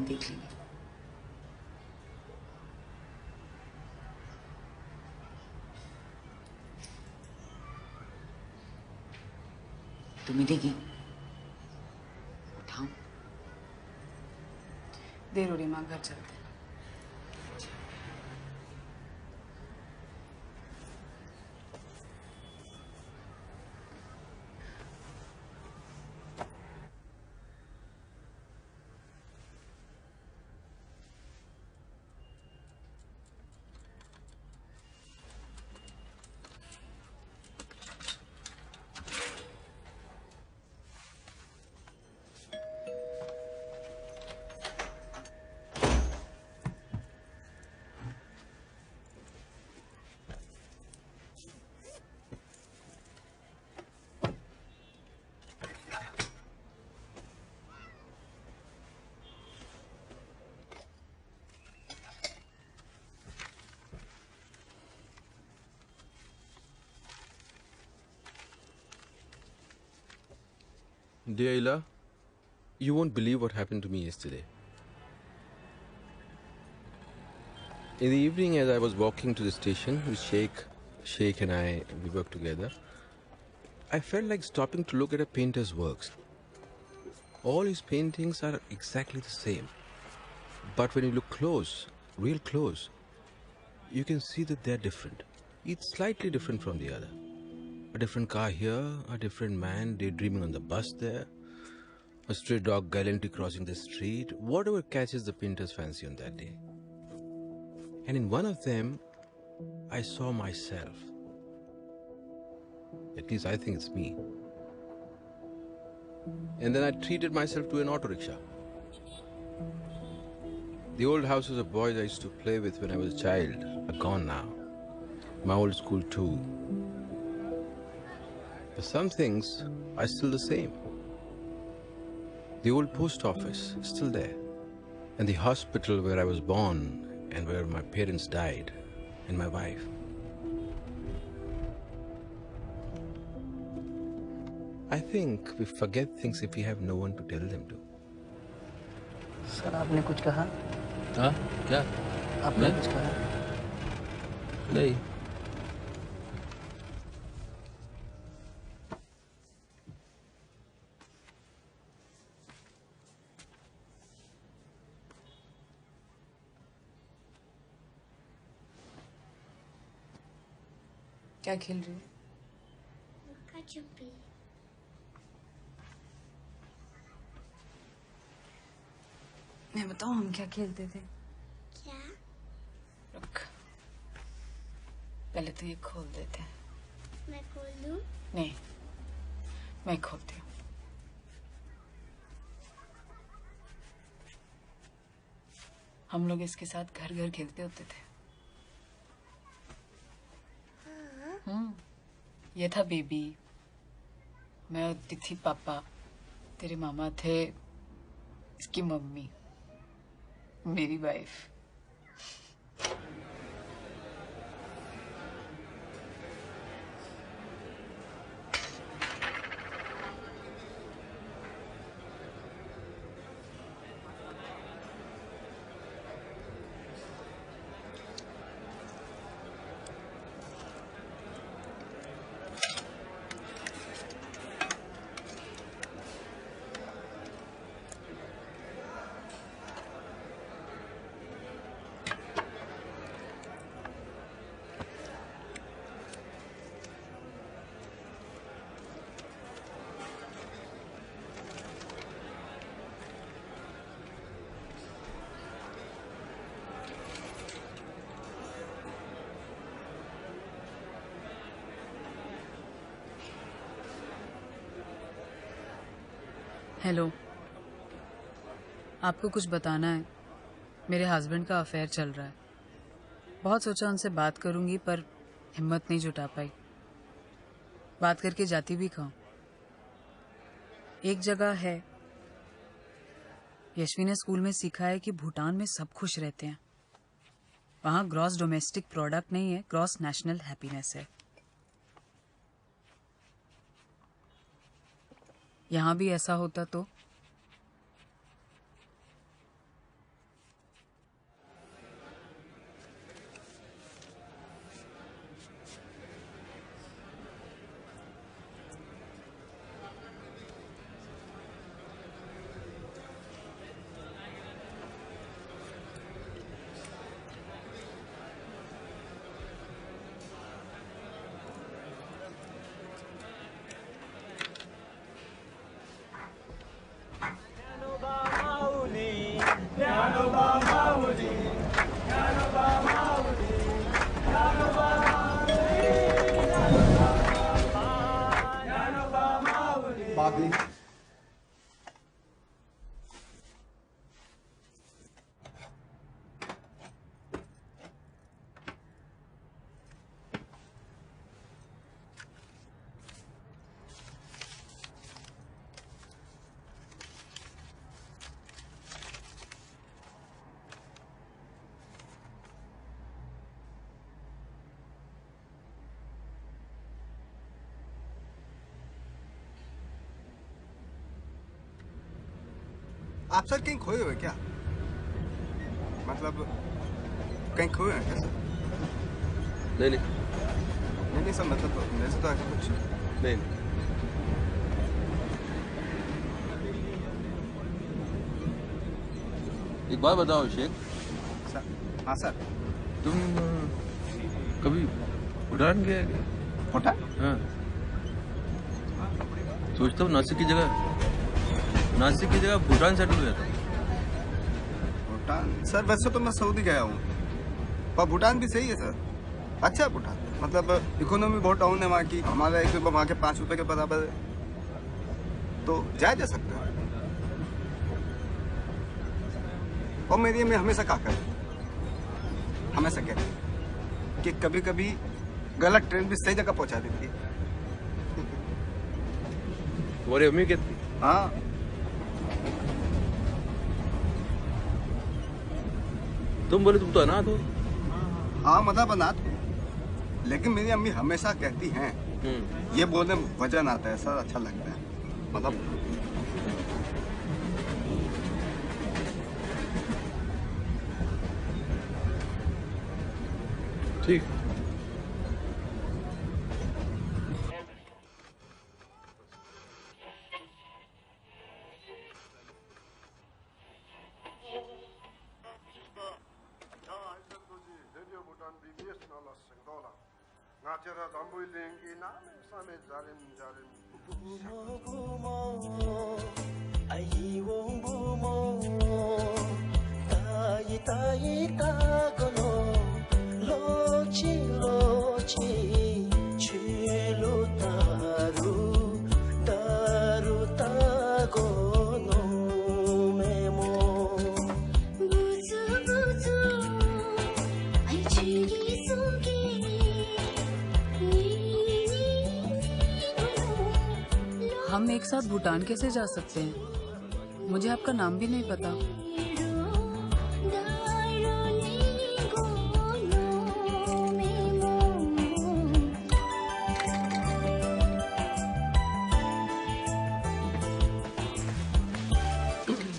देख लेंगे। तो मिलेगी, उठाऊं? देर हो रही माँ, घर चलते हैं। Dear Ila, you won't believe what happened to me yesterday. In the evening, as I was walking to the station with Sheikh and we worked together, I felt like stopping to look at a painter's works. All his paintings are exactly the same. But when you look close, real close, you can see that they're different. Each slightly different from the other. A different car here, a different man daydreaming on the bus there, a stray dog gallantly crossing the street, whatever catches the painter's fancy on that day. And in one of them, I saw myself. At least I think it's me. And then I treated myself to an auto rickshaw. The old houses of boys I used to play with when I was a child are gone now. My old school too. But some things are still the same. The old post office is still there. And the hospital where I was born and where my parents died, and my wife. I think we forget things if we have no one to tell them to. Sir आपने कुछ कहा? हाँ, क्या? आपने कुछ कहा? नहीं. क्या खेल रही है? लुक्का छुपी। मैं बताऊं हम क्या खेलते थे? क्या? रुक, पहले तो ये खोल देते हैं। मैं खोल दूं? नहीं, मैं खोलती हूँ। हम लोग इसके साथ घर घर खेलते होते थे। ये था बेबी, मैं और तिथि पापा, तेरे मामा थे, इसकी मम्मी, मेरी वाइफ। हेलो, आपको कुछ बताना है। मेरे हस्बैंड का अफेयर चल रहा है। बहुत सोचा उनसे बात करूंगी पर हिम्मत नहीं जुटा पाई। बात करके जाती भी कहूं। एक जगह है, यशवी ने स्कूल में सीखा है कि भूटान में सब खुश रहते हैं। वहां ग्रॉस डोमेस्टिक प्रोडक्ट नहीं है, ग्रॉस नेशनल हैप्पीनेस है। यहां भी ऐसा होता तो? आप सर कहीं खोए हुए क्या? मतलब कहीं खोए हैं क्या सर? नहीं सर, मतलब वैसे तो ऐसा कुछ नहीं। एक बात बताओ शेख। सर हाँ सर। तुम कभी भूटान गए क्या? भूटान? हाँ। सोचता हूँ नासिक की जगह भूटान सेटल हुआ था। भूटान सर, वैसे तो मैं सऊदी गया हूँ, पर भूटान भी सही है सर। अच्छा है भूटान, मतलब इकोनॉमी बहुत डाउन है वहाँ की। हमारा 1 रुपये वहाँ के 5 रुपये के बराबर है, तो जाया जा सकता है। और मेरी अम्मी हमेशा कहा कर, हमेशा कहती है कि कभी कभी गलत ट्रेन भी सही जगह पहुँचा देती है। तुम्हारी अम्मी कहती? हाँ। तुम बोले तुम तो अनाथ हो। हाँ मतलब अनाथ हूँ, लेकिन मेरी अम्मी हमेशा कहती हैं, ये बोलने में वजन आता है सर, अच्छा लगता है। मतलब ठीक। Buzu हम एक साथ भूटान कैसे जा सकते हैं? मुझे आपका नाम भी नहीं पता।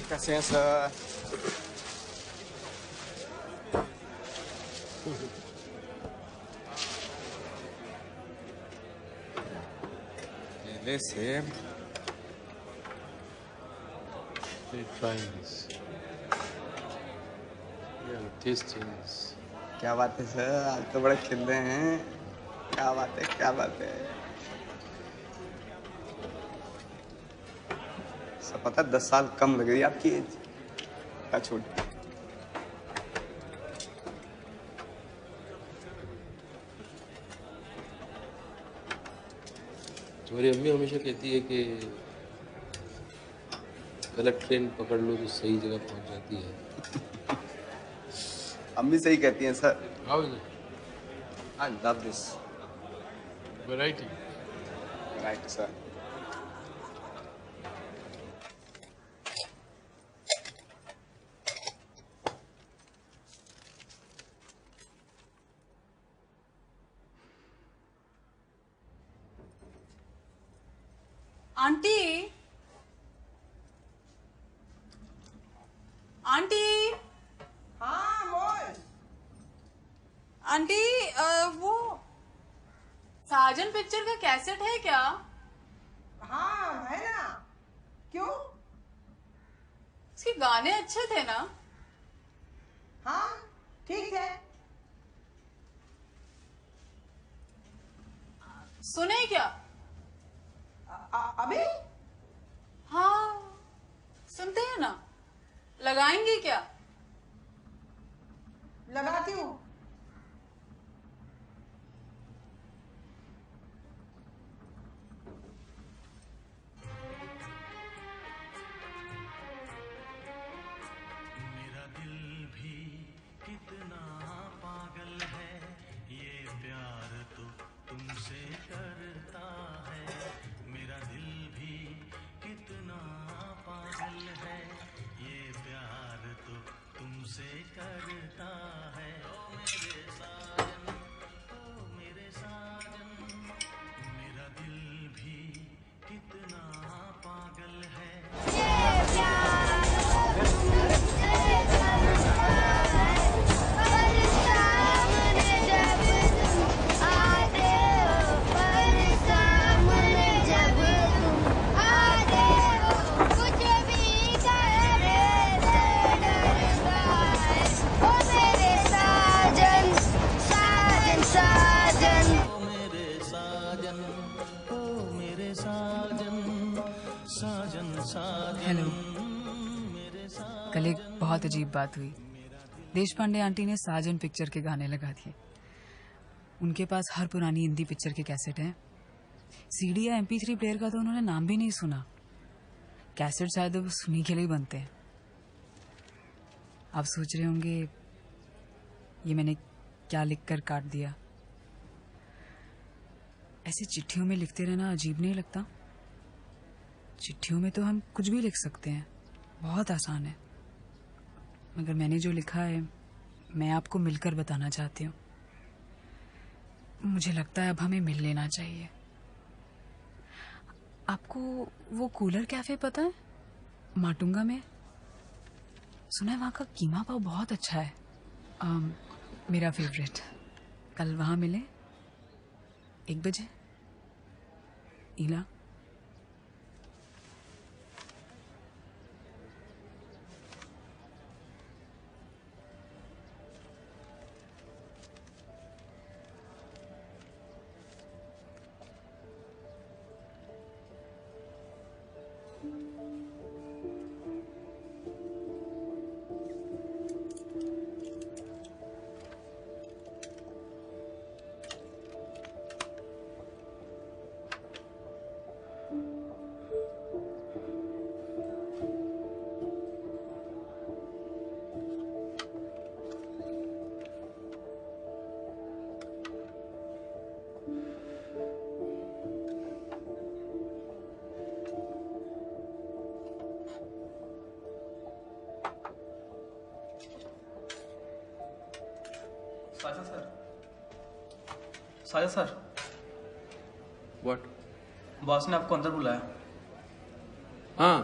कैसे हैं सर? ले सेब। क्या बात है सर, आज तो बड़े खिल रहे हैं। क्या बात है, क्या बात है। सब पता 10 साल कम लग रही है आपकी एज। क्या छोड़। तुम्हारी अम्मी हमेशा कहती है कि गलत ट्रेन पकड़ लो तो सही जगह पहुंच जाती है। अम्मी सही कहती हैं sir. How is it? I love this. Variety. Right, sir. Aunty, aunty. हाँ बोल। आंटी वो साजन पिक्चर का कैसेट है क्या? हाँ है ना। क्यों? उसके गाने अच्छे थे ना? हाँ ठीक है। सुने क्या? अभी? हाँ सुनते हैं ना। लगाएंगे क्या? लगाती हूँ। मेरा दिल भी कितना पागल है, ये प्यार तो तुमसे करता है। मेरा दिल भी कितना पागल है, ये प्यार तो तुमसे करता है। ओ मेरे साजन, ओ मेरे साजन, मेरा दिल भी कितना पागल है। हेलो। कल एक बहुत अजीब बात हुई। देश पांडे आंटी ने साजन पिक्चर के गाने लगा दिए। उनके पास हर पुरानी हिंदी पिक्चर के कैसेट हैं। सीडी या MP3 प्लेयर का तो उन्होंने नाम भी नहीं सुना। कैसेट शायद अब सुनी के लिए बनते हैं। आप सोच रहे होंगे ये मैंने क्या लिखकर काट दिया। ऐसे चिट्ठियों में लिखते रहना अजीब नहीं लगता? चिट्ठियों में तो हम कुछ भी लिख सकते हैं, बहुत आसान है। मगर मैंने जो लिखा है मैं आपको मिलकर बताना चाहती हूँ। मुझे लगता है अब हमें मिल लेना चाहिए। आपको वो कूलर कैफे पता है माटुंगा में? सुना है वहाँ का कीमा पाव बहुत अच्छा है। मेरा फेवरेट। कल वहाँ मिले 1 बजे। इला। साहिल सर, What? बॉस ने आपको अंदर बुलाया। हाँ,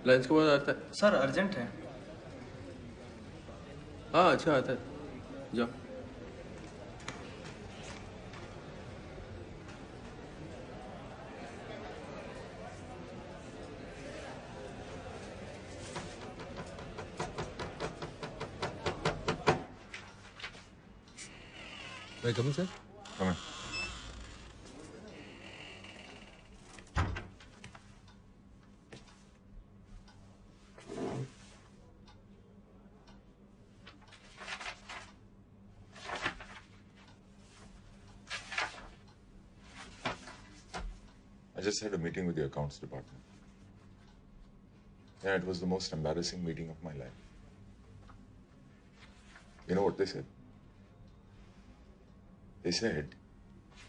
लंच के बाद आता है। सर अर्जेंट है। हाँ, अच्छा आता है। जाओ। May I come in, sir? Come in. I just had a meeting with the accounts department. Yeah, it was the most embarrassing meeting of my life. You know what they said? They said,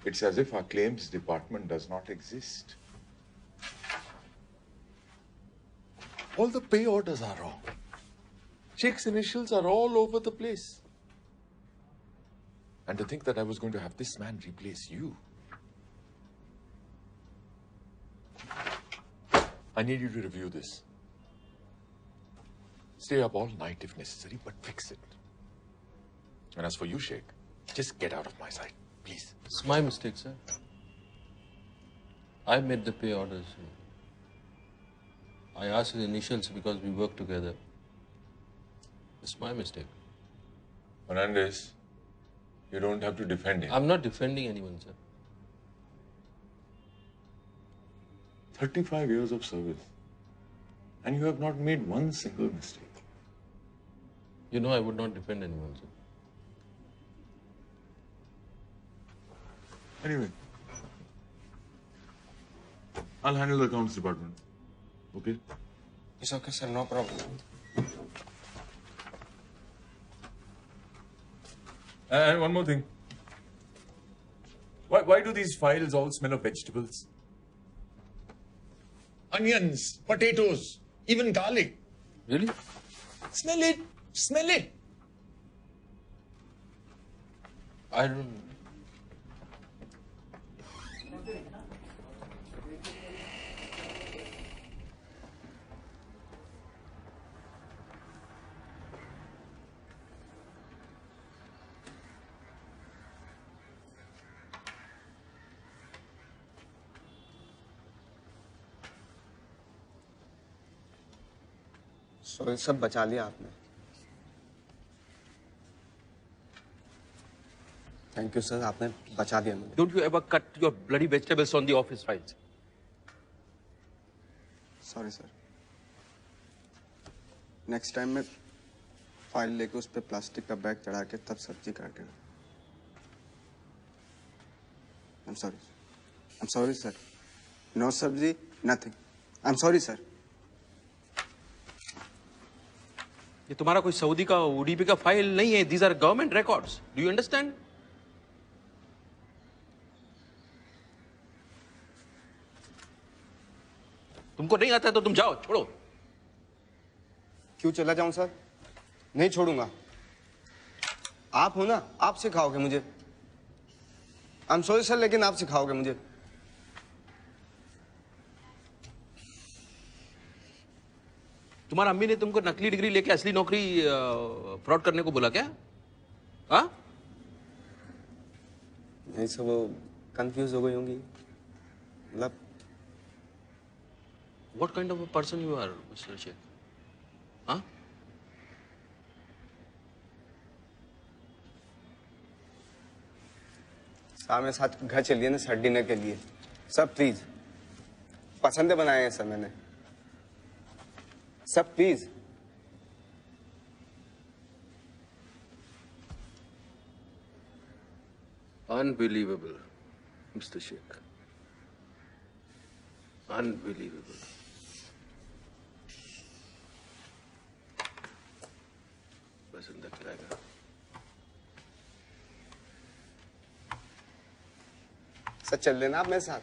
it's as if our claims department does not exist. All the pay orders are wrong. Sheikh's initials are all over the place. And to think that I was going to have this man replace you. I need you to review this. Stay up all night if necessary, but fix it. And as for you, Sheikh, just get out of my sight, please. It's my mistake, sir. I made the pay orders. I asked his initials because we work together. It's my mistake. Fernandez, you don't have to defend him. I'm not defending anyone, sir. 35 years of service. And you have not made one single mistake. You know I would not defend anyone, sir. Anyway, I'll handle the accounts department. Okay? It's okay, sir. No problem. And one more thing. Why do these files all smell of vegetables? Onions, potatoes, even garlic. Really? Smell it. Smell it. I don't... सो सब बचा लिया आपने। Thank you sir, आपने बचा दिया मुझे। Don't you ever cut your bloody vegetables on the office files? Sorry sir. Next time मैं file लेके उस पे प्लास्टिक का बैग चढ़ा के तब सब्जी काटेगा। I'm sorry sir. No सब्जी, nothing. I'm sorry sir. ये तुम्हारा कोई सऊदी का ओडीपी का फाइल नहीं है. These are government records. Do you understand? तुमको नहीं आता है तो तुम जाओ, छोड़ो. क्यों चला जाऊं सर? नहीं छोड़ूंगा. आप हो ना, आप सिखाओगे मुझे. I'm sorry सर, लेकिन आप सिखाओगे मुझे. तुम्हारा अम्मी ने तुमको नकली डिग्री लेके असली नौकरी फ्रॉड करने को बोला क्या? हाँ? नहीं सर, वो कंफ्यूज हो गई होंगी. मतलब What kind of a person you are, Mr. Sheikh? हाँ? साहब मेरे साथ घर चलिए ना सर, डिनर के लिए. सर प्लीज, पसंद बनाए हैं सर मैंने. सब please. Unbelievable, Mr. Sheikh. Unbelievable. बस अंदर खिलाएगा. सर चल लेना आप मेरे साथ.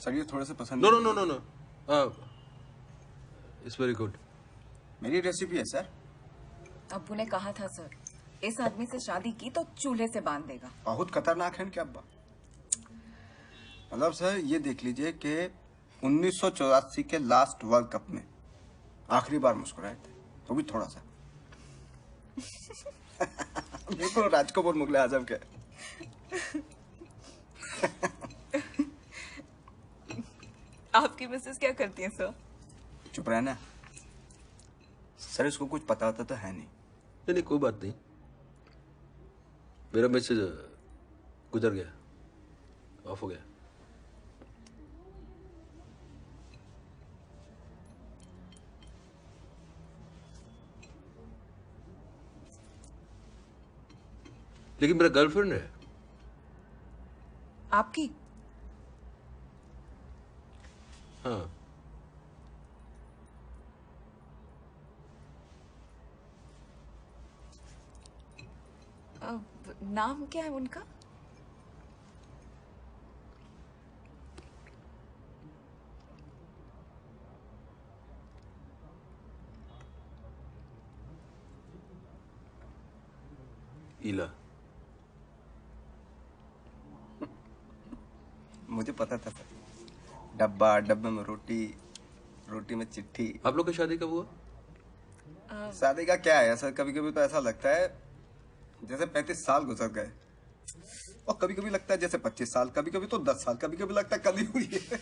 सर ये थोड़ा सा पसंद. No. It's very good. मेरी रेसिपी है सर. अब्बू ने कहा था सर, इस आदमी से शादी की तो चूल्हे से बांध देगा। बहुत खतरनाक है क्या अब्बा? मतलब सर ये देख लीजिए कि 1984 के लास्ट वर्ल्ड कप में आखिरी बार मुस्कुराए थे, तो भी थोड़ा सा। बिल्कुल राजकपूर मुगले आजम के। आपकी मिसेस क्या करती हैं सर? चुप रहना सर, इसको कुछ पता होता तो है नहीं। नहीं कोई बात नहीं, मेरा मैसेज गुजर गया, ऑफ हो गया। लेकिन मेरा गर्लफ्रेंड है। आपकी? हाँ। नाम क्या है उनका? ईला। मुझे पता था सर, डब्बा, डब्बे में रोटी, रोटी में चिट्ठी। आप लोग की शादी कब हुआ? शादी का क्या है सर, कभी कभी तो ऐसा लगता है जैसे 35 साल गुजर गए, और कभी कभी लगता है जैसे 25 साल, कभी कभी तो 10 साल, कभी कभी लगता है कल ही हुई है।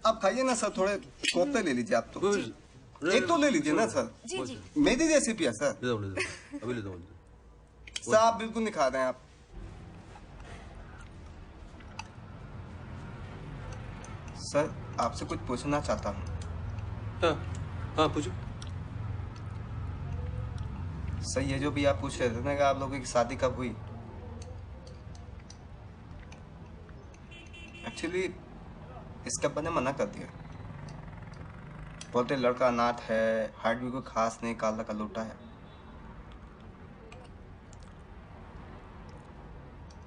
आप खाइए ना सर, थोड़े कोफ्ते ले लीजिए आप तो। एक तो ले लीजिए ना सर। जी जी। मेरी रेसिपी है सर। अभी ले दो। सर आप बिल्कुल नहीं खा रहे हैं आप। सर आपसे कुछ पूछना चाहता हूँ। हाँ पूछो। सर ये जो भी आप पूछ रहे थे ना कि आप लोगों की शादी कब हुई, एक्चुअली इसके अब्बा ने मना कर दिया। बोलते लड़का अनाथ है, हार्ट भी कोई खास नहीं, काला का लोटा है।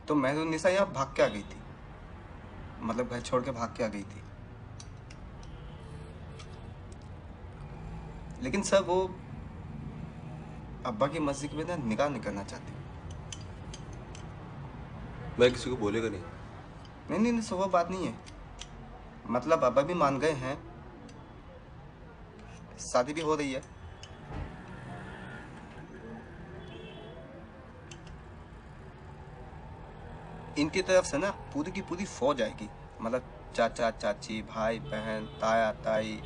तो मेहरुन्निसा यहाँ भाग के आ गई थी, मतलब घर छोड़ के भाग के आ गई थी। लेकिन सर वो अब्बा की मर्जी के बिना निकाह नहीं करना चाहती। मैं किसी को बोलेगा नहीं। नहीं सर वो बात नहीं है, मतलब अब्बा भी मान गए हैं, शादी भी हो रही है। इनकी तरफ से ना पूरी की पूरी फौज आएगी, मतलब चाचा चाची, भाई बहन, ताया ताई,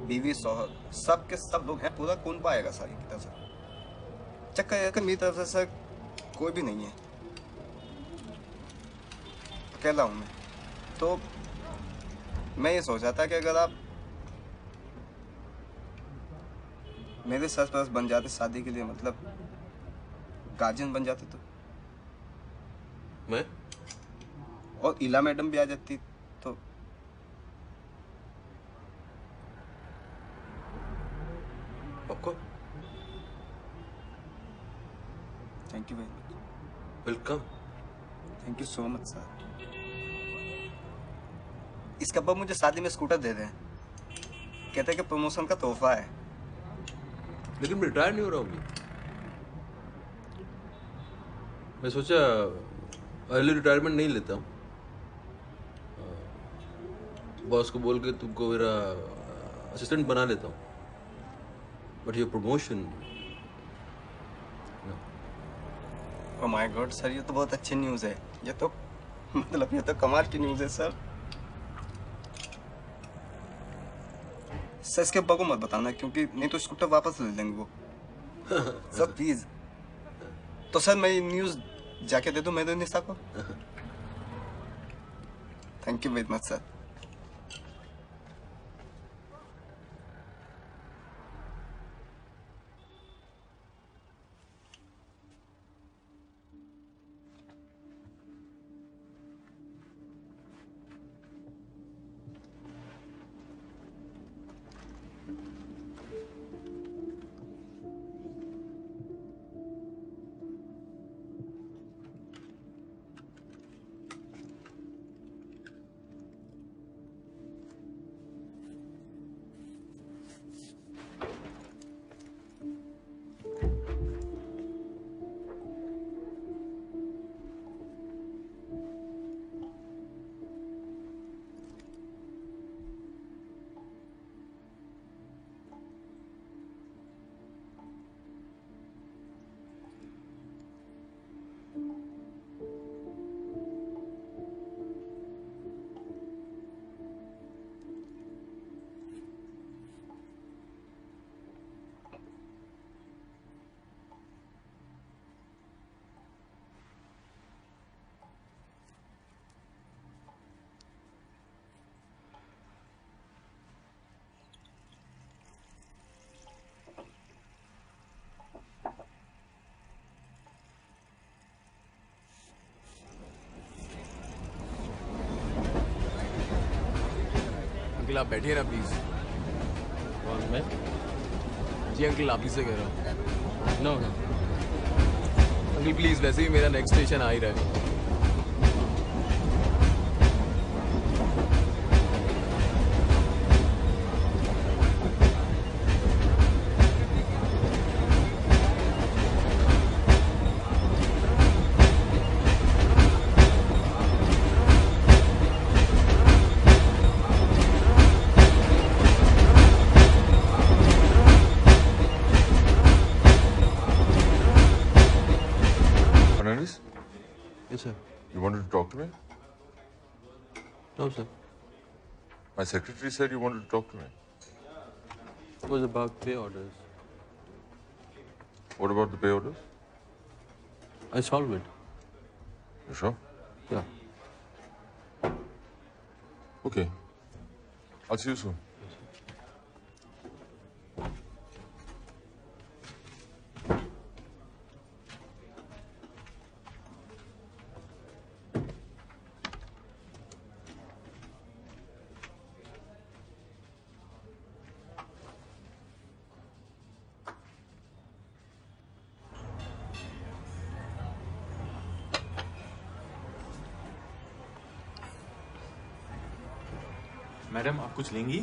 बीवी शौहर, सब के सब लोग हैं, पूरा कुनबा आएगा सारी की तरफ से। चक्कर है कि मेरी तरफ से सर कोई भी नहीं है, अकेला हूं मैं। तो मैं ये सोचा था कि अगर आप मेरे सरपरस्त बन जाते शादी के लिए, मतलब गार्जियन बन जाते तो मैं, और इला मैडम भी आ जाती तो। आपको thank you very much. Welcome. Thank you so much sir. इसके अब्बा मुझे शादी में स्कूटर दे दें, कहते हैं कि प्रमोशन का तोहफा है। लेकिन मैं रिटायर नहीं हो रहा हूँ। मैं सोचा अर्ली रिटायरमेंट नहीं लेता हूँ। बॉस को बोल के तुमको मेरा असिस्टेंट बना लेता हूँ। बट ये promotion, oh my God sir, ये तो बहुत अच्छी न्यूज़ है। ये तो मतलब ये तो कमाल की न्यूज़ है सर। सर इसके अब्बा को मत बताना, क्योंकि नहीं तो स्कूटर वापस ले लेंगे वो। Sir please. तो सर मैं ये न्यूज़ जाके दे दूं मेहरुन्निसा को? Thank you very much sir. Uncle आप बैठिए ना प्लीज। कौन मैं? जी अंकल आप ही से कह रहा हूँ। नो नो अंकल प्लीज, वैसे भी मेरा नेक्स्ट स्टेशन आ ही रहा है। Fernandez? Yes, sir. You wanted to talk to me? No, sir. My secretary said you wanted to talk to me. It was about pay orders. What about the pay orders? I solved it. You sure? Yeah. Okay. I'll see you soon. Madam आप कुछ लेंगी?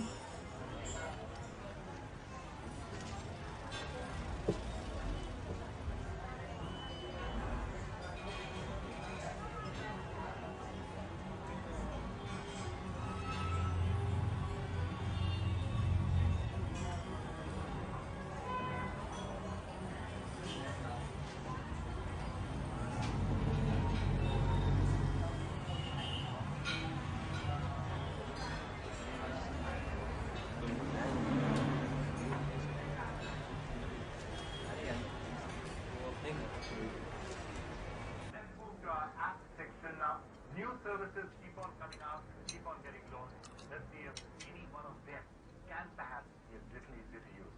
New services keep on coming out, keep on getting launched. Let's see if any one of them can perhaps be a little easier to use.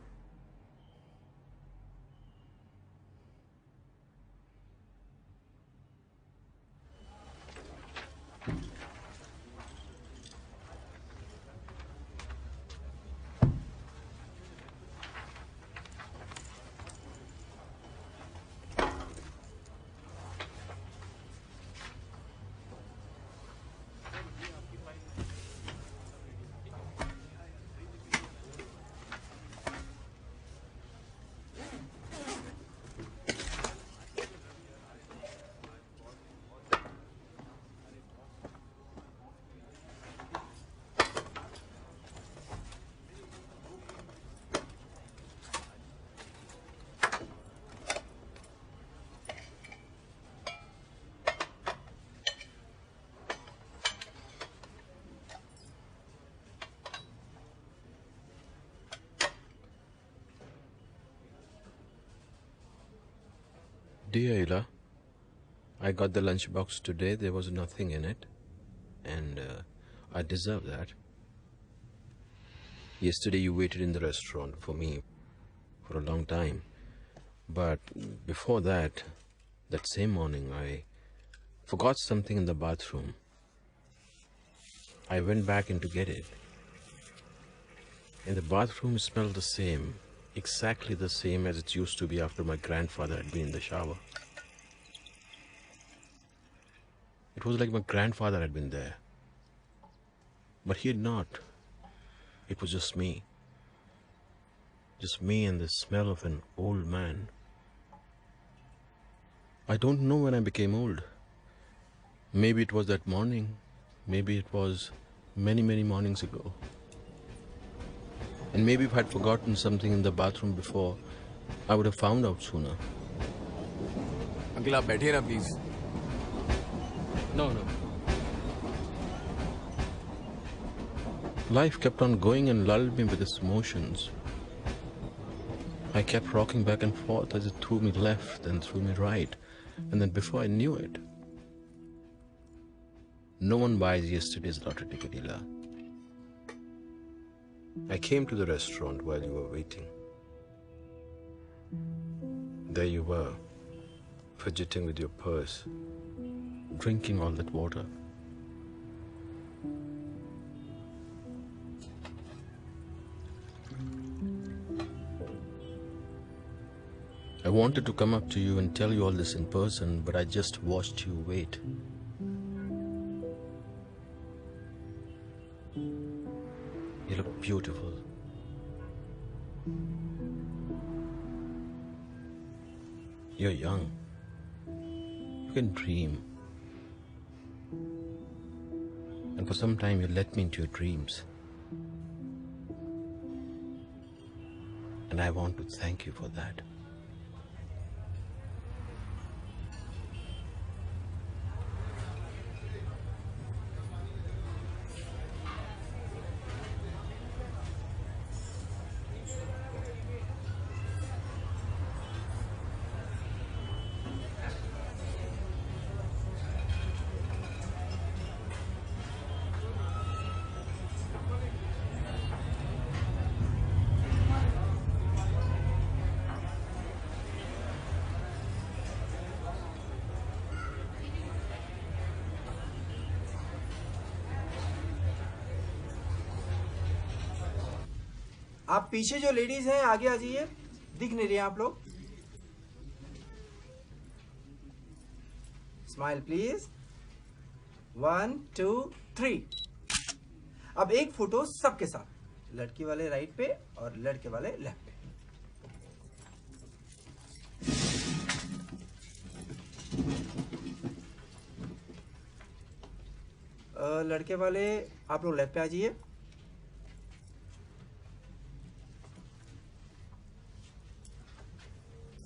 Dear Ila, I got the lunchbox today. There was nothing in it. And I deserve that. Yesterday you waited in the restaurant for me for a long time. But before that, that same morning, I forgot something in the bathroom. I went back in to get it. And the bathroom smelled the same. Exactly the same as it used to be after my grandfather had been in the shower. It was like my grandfather had been there. But he had not. It was just me. Just me and the smell of an old man. I don't know when I became old. Maybe it was that morning. Maybe it was many, many mornings ago. And maybe if I'd forgotten something in the bathroom before, I would have found out sooner. Uncle आप बैठिए ना please. No. Life kept on going and lulled me with its motions. I kept rocking back and forth as it threw me left and threw me right. And then before I knew it, no one buys yesterday's lottery ticket, Ila. I came to the restaurant while you were waiting. There you were, fidgeting with your purse, drinking all that water. I wanted to come up to you and tell you all this in person, but I just watched you wait. You look beautiful. You're young. You can dream. And for some time you let me into your dreams. And I want to thank you for that. आप पीछे जो ladies हैं आगे आ जाइए, दिख नहीं रही आप लोग। Smile please. 1 2 3। अब एक फोटो सबके साथ, लड़की वाले राइट पे और लड़के वाले लेफ्ट पे। लड़के वाले आप लोग लेफ्ट पे आ जाइए।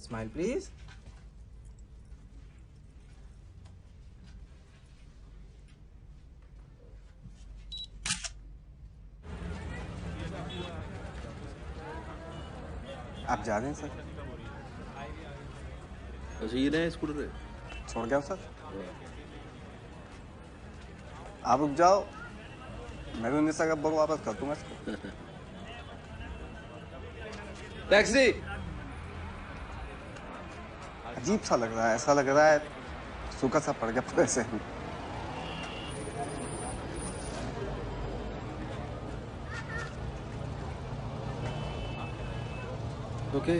Smile please. आप जा रहे हैं सर? अच्छा ये नया स्कूटर है? छोड़ गया सर। आप रुक जाओ, मैं भी 19 का बुक वापस कर दूंगा इसको। टैक्सी। अजीब सा लग रहा है, ऐसा लग रहा है सूखा सा पड़ गया पूरे से। Okay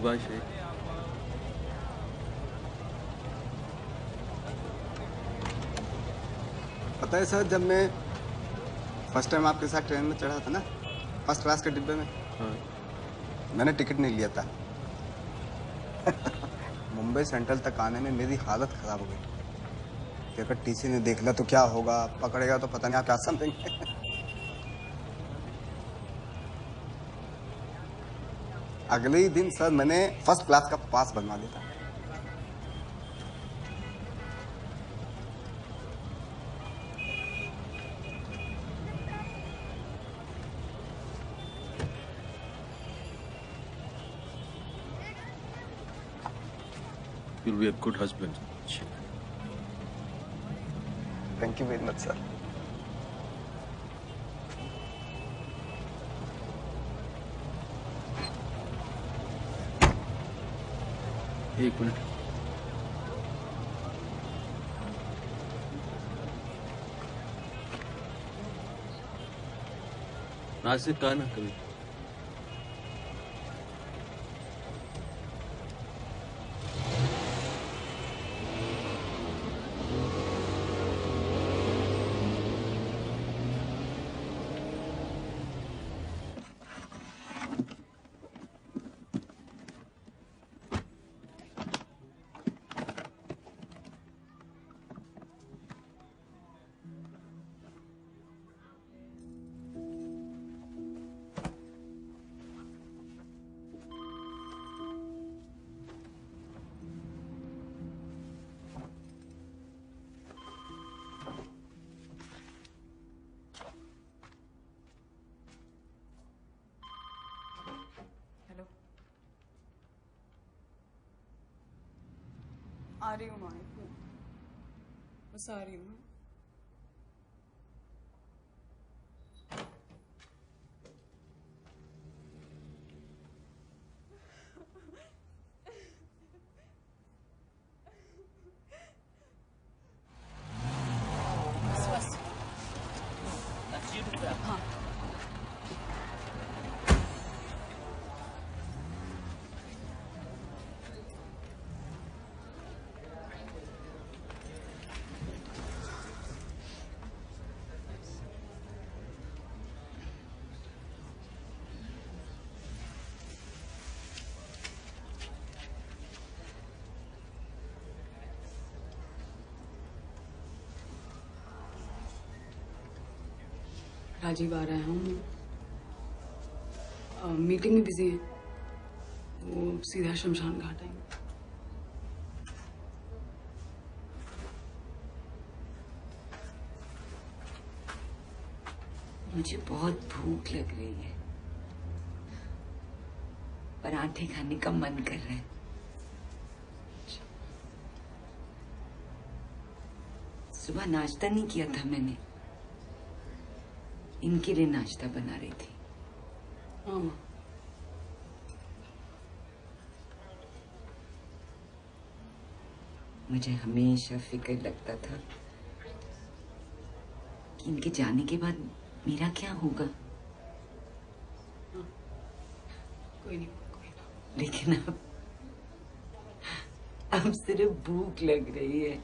bye Sheikh. पता है सर, जब मैं फर्स्ट टाइम आपके साथ ट्रेन में चढ़ा था ना, फर्स्ट क्लास के डिब्बे में, मैंने टिकट नहीं लिया था। मुंबई सेंट्रल तक आने में मेरी हालत खराब हो गई कि अगर टीसी ने देख लिया तो क्या होगा, पकड़ेगा तो पता नहीं आप क्या समझेंगे। अगले ही दिन सर मैंने फर्स्ट क्लास का पास बनवा लिया था। You'll be a good husband. Thank you very much, sir. एक मिनट। आज से कहा ना कभी। आ रही हूँ माँ, बस आ रही हूँ। बस हाँ। राजीव आ रहा है, हम मीटिंग में बिजी हैं, वो सीधा शमशान घाट आएंगे। मुझे बहुत भूख लग रही है, पराठे खाने का मन कर रहा है। सुबह नाश्ता नहीं किया था मैंने, इनके लिए नाश्ता बना रही थी। हाँ माँ। मुझे हमेशा फिक्र लगता था कि इनके जाने के बाद मेरा क्या होगा। कोई नहीं। लेकिन अब सिर्फ भूख लग रही है।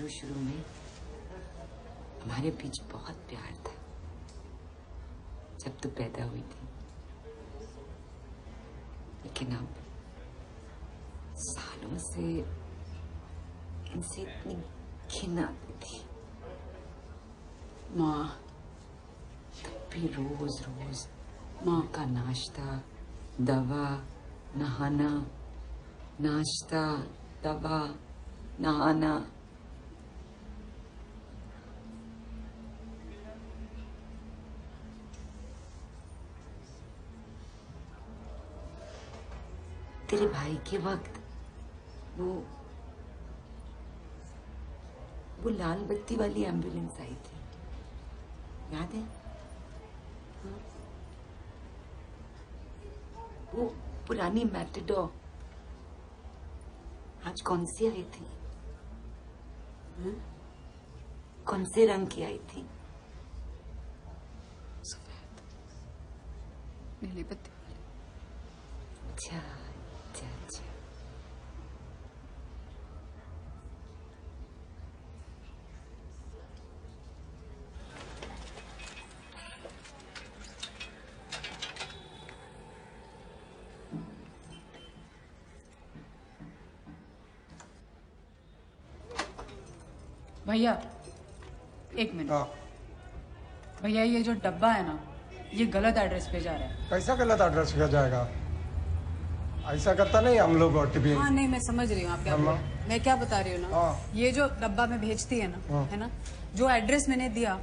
शुरू में हमारे बीच बहुत प्यार था, जब तू पैदा हुई थी। लेकिन अब सालों से इनसे इतनी घिन आती थी। माँ, तब भी रोज माँ का नाश्ता, दवा, नहाना, नाश्ता, दवा, नहाना। तेरे भाई के वक्त वो लाल बत्ती वाली एम्बुलेंस आई थी, याद है? हाँ? वो पुरानी मैटेडोर आज कौन सी आई थी? हाँ? कौन से रंग की आई थी? सफेद, नीली बत्ती वाली। अच्छा। भैया एक मिनट। भैया ये जो डब्बा है ना, ये गलत एड्रेस पे जा रहा है। कैसा गलत एड्रेस पे जाएगा? ऐसा करता नहीं हम लोग ओटीपी। हाँ नहीं, मैं समझ रही हूँ आप क्या बोल रहे हैं। मैं क्या बता रही हूँ ना, ये जो डब्बा में भेजती है ना, है ना, जो एड्रेस मैंने दिया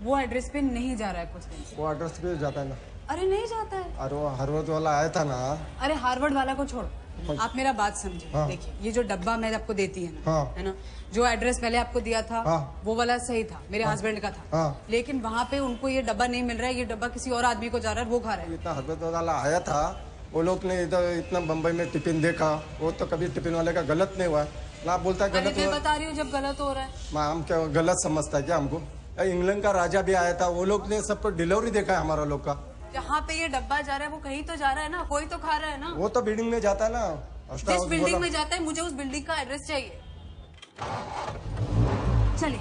वो एड्रेस पे नहीं जा रहा है कुछ दिन से। वो एड्रेस पे जाता है ना? अरे नहीं जाता है। अरे वो हार्वर्ड वाला आया था ना। अरे हार्वर्ड वाला को छोड़, आप मेरा बात समझे। देखिए ये जो डब्बा मैं आपको देती है ना, है ना, जो एड्रेस पहले आपको दिया था वो वाला सही था, मेरे हस्बैंड का था। लेकिन वहाँ पे उनको ये डब्बा नहीं मिल रहा है, ये डब्बा किसी और आदमी को जा रहा है, वो खा रहा है। इतना हार्वर्ड वाला आया था, वो लोग ने इधर इतना बम्बई में टिफिन देखा, वो तो कभी टिफिन वाले का गलत नहीं हुआ ना, बोलता है गलत मैं बता रही हूँ जब गलत हो रहा है। हम क्या गलत समझता है क्या हमको? इंग्लैंड का राजा भी आया था, वो लोग ने सबको डिलीवरी देखा है हमारा लोग का। जहाँ पे ये डब्बा जा रहा है वो कहीं तो जा रहा है ना, कोई तो खा रहा है ना। वो तो बिल्डिंग में जाता है ना, जिस बिल्डिंग में जाता है, मुझे उस बिल्डिंग का एड्रेस चाहिए। चलिए।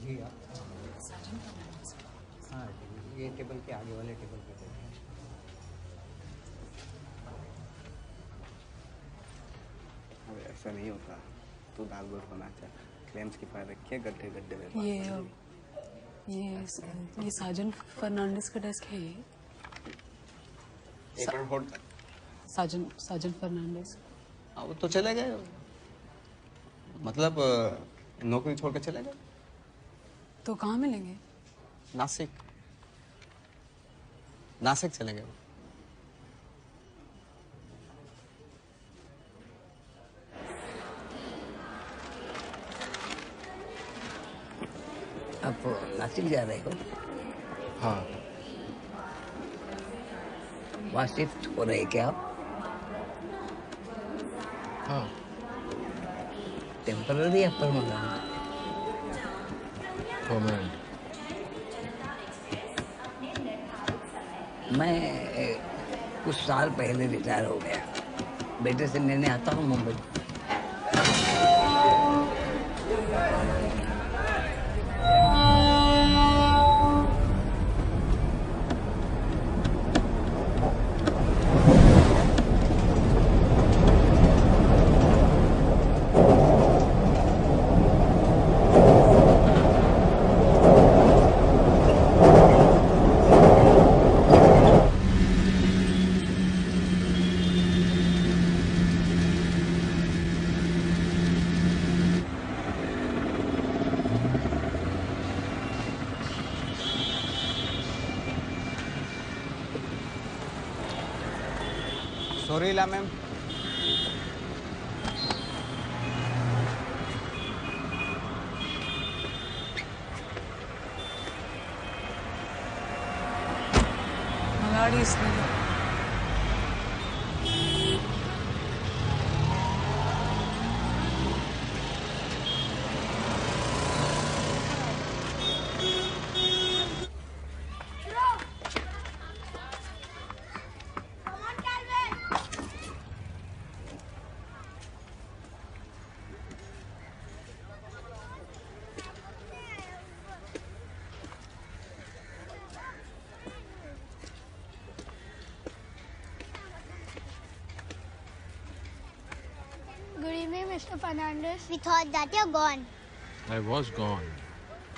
जी हाँ, ये टेबल के आगे वाले टेबल पे बैठे हैं। अरे ऐसा नहीं होता, तू दाल गोट बना चाह, क्लेम्स की फाइल रखिए, गड्ढे गड्ढे में। ये साजन फर्नांडिस का डेस्क है। ये साजन फर्नांडिस। हाँ वो तो चले गए, मतलब नौकरी छोड़ के चले गए। तो कहाँ मिलेंगे? नासिक चले गए। आप नासिक जा रहे हो? हाँ। वहाँ शिफ्ट हो रहे क्या आप? हाँ। टेम्पररी या परमानेंट? परमानेंट। मैं कुछ साल पहले रिटायर हो गया। बेटे से लेने आता हूँ मुंबई। सॉरी ला मैम। मलाड़ी इसलिए Good evening, Mr. Fernandez. We thought that you're gone. I was gone,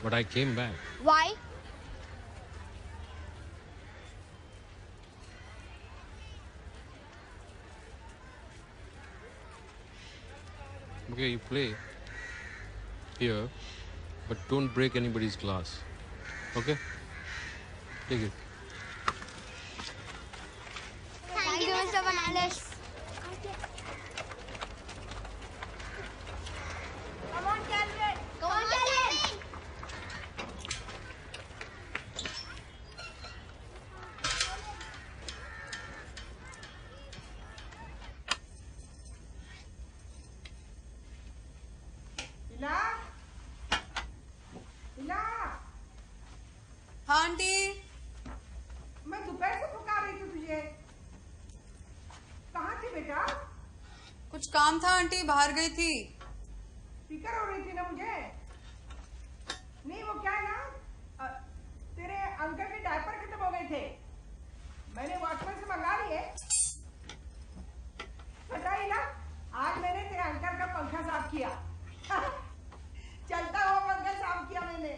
but I came back. Why? Okay, you play here, but don't break anybody's glass. Okay? Take it. Thank you, Mr. Fernandez. Come on, Calvin. Come on, Calvin. इला, इला, हाँ aunty. मैं दोपहर से पुकार रही थी तुझे। कहाँ थी बेटा? कुछ काम था आंटी, बाहर गई थी। फिक्र हो रही थी ना मुझे। नहीं वो क्या है ना, तेरे अंकल के डायपर खत्म हो गए थे। मैंने वॉचमैन से मंगा लिए। पता ही ना, आज मैंने तेरे अंकल का पंखा साफ किया। चलता हुआ पंखा साफ किया मैंने।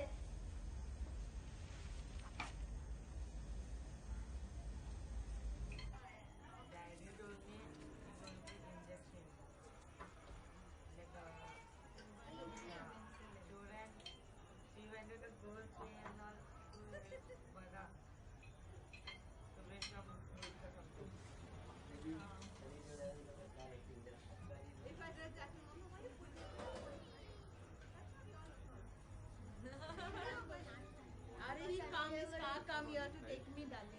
Come here to take me, darling.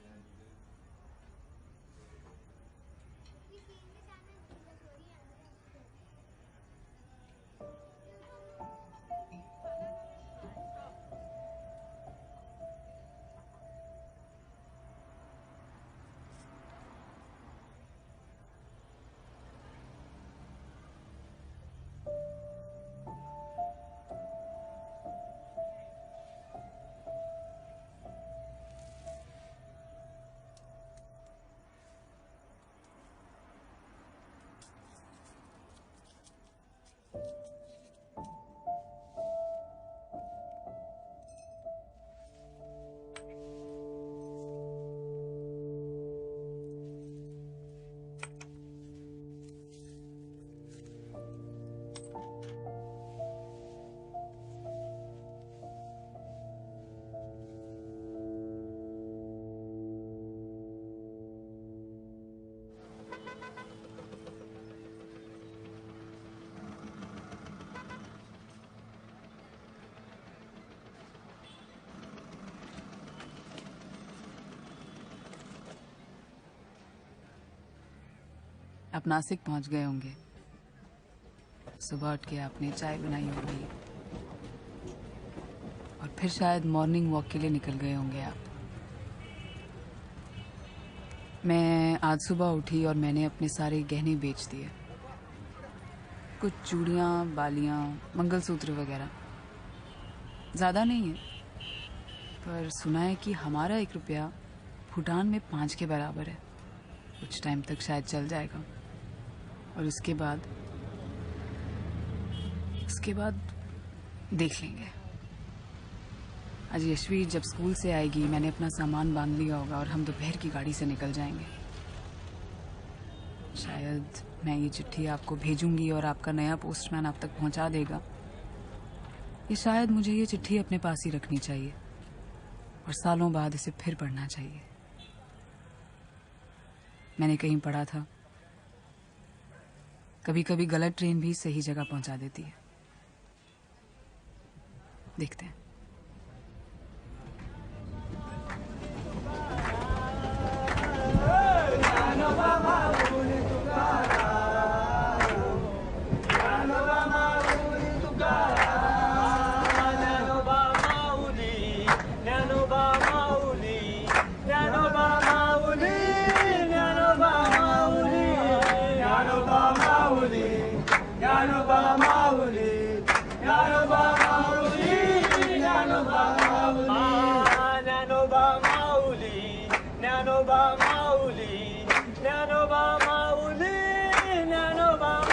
आप नासिक पहुंच गए होंगे। सुबह उठ के आपने चाय बनाई होगी और फिर शायद मॉर्निंग वॉक के लिए निकल गए होंगे आप। मैं आज सुबह उठी और मैंने अपने सारे गहने बेच दिए, कुछ चूड़ियाँ, बालियाँ, मंगलसूत्र वगैरह। ज़्यादा नहीं है, पर सुना है कि हमारा 1 रुपया भूटान में 5 के बराबर है। कुछ टाइम तक शायद चल जाएगा, और उसके बाद देख लेंगे। आज यशवी जब स्कूल से आएगी, मैंने अपना सामान बांध लिया होगा और हम दोपहर की गाड़ी से निकल जाएंगे। शायद मैं ये चिट्ठी आपको भेजूंगी और आपका नया पोस्टमैन आप तक पहुंचा देगा। ये शायद मुझे ये चिट्ठी अपने पास ही रखनी चाहिए और सालों बाद इसे फिर पढ़ना चाहिए। मैंने कहीं पढ़ा था, कभी कभी गलत ट्रेन भी सही जगह पहुंचा देती है। देखते हैं। Nanoba Mauli, Nanoba Mauli, Nanoba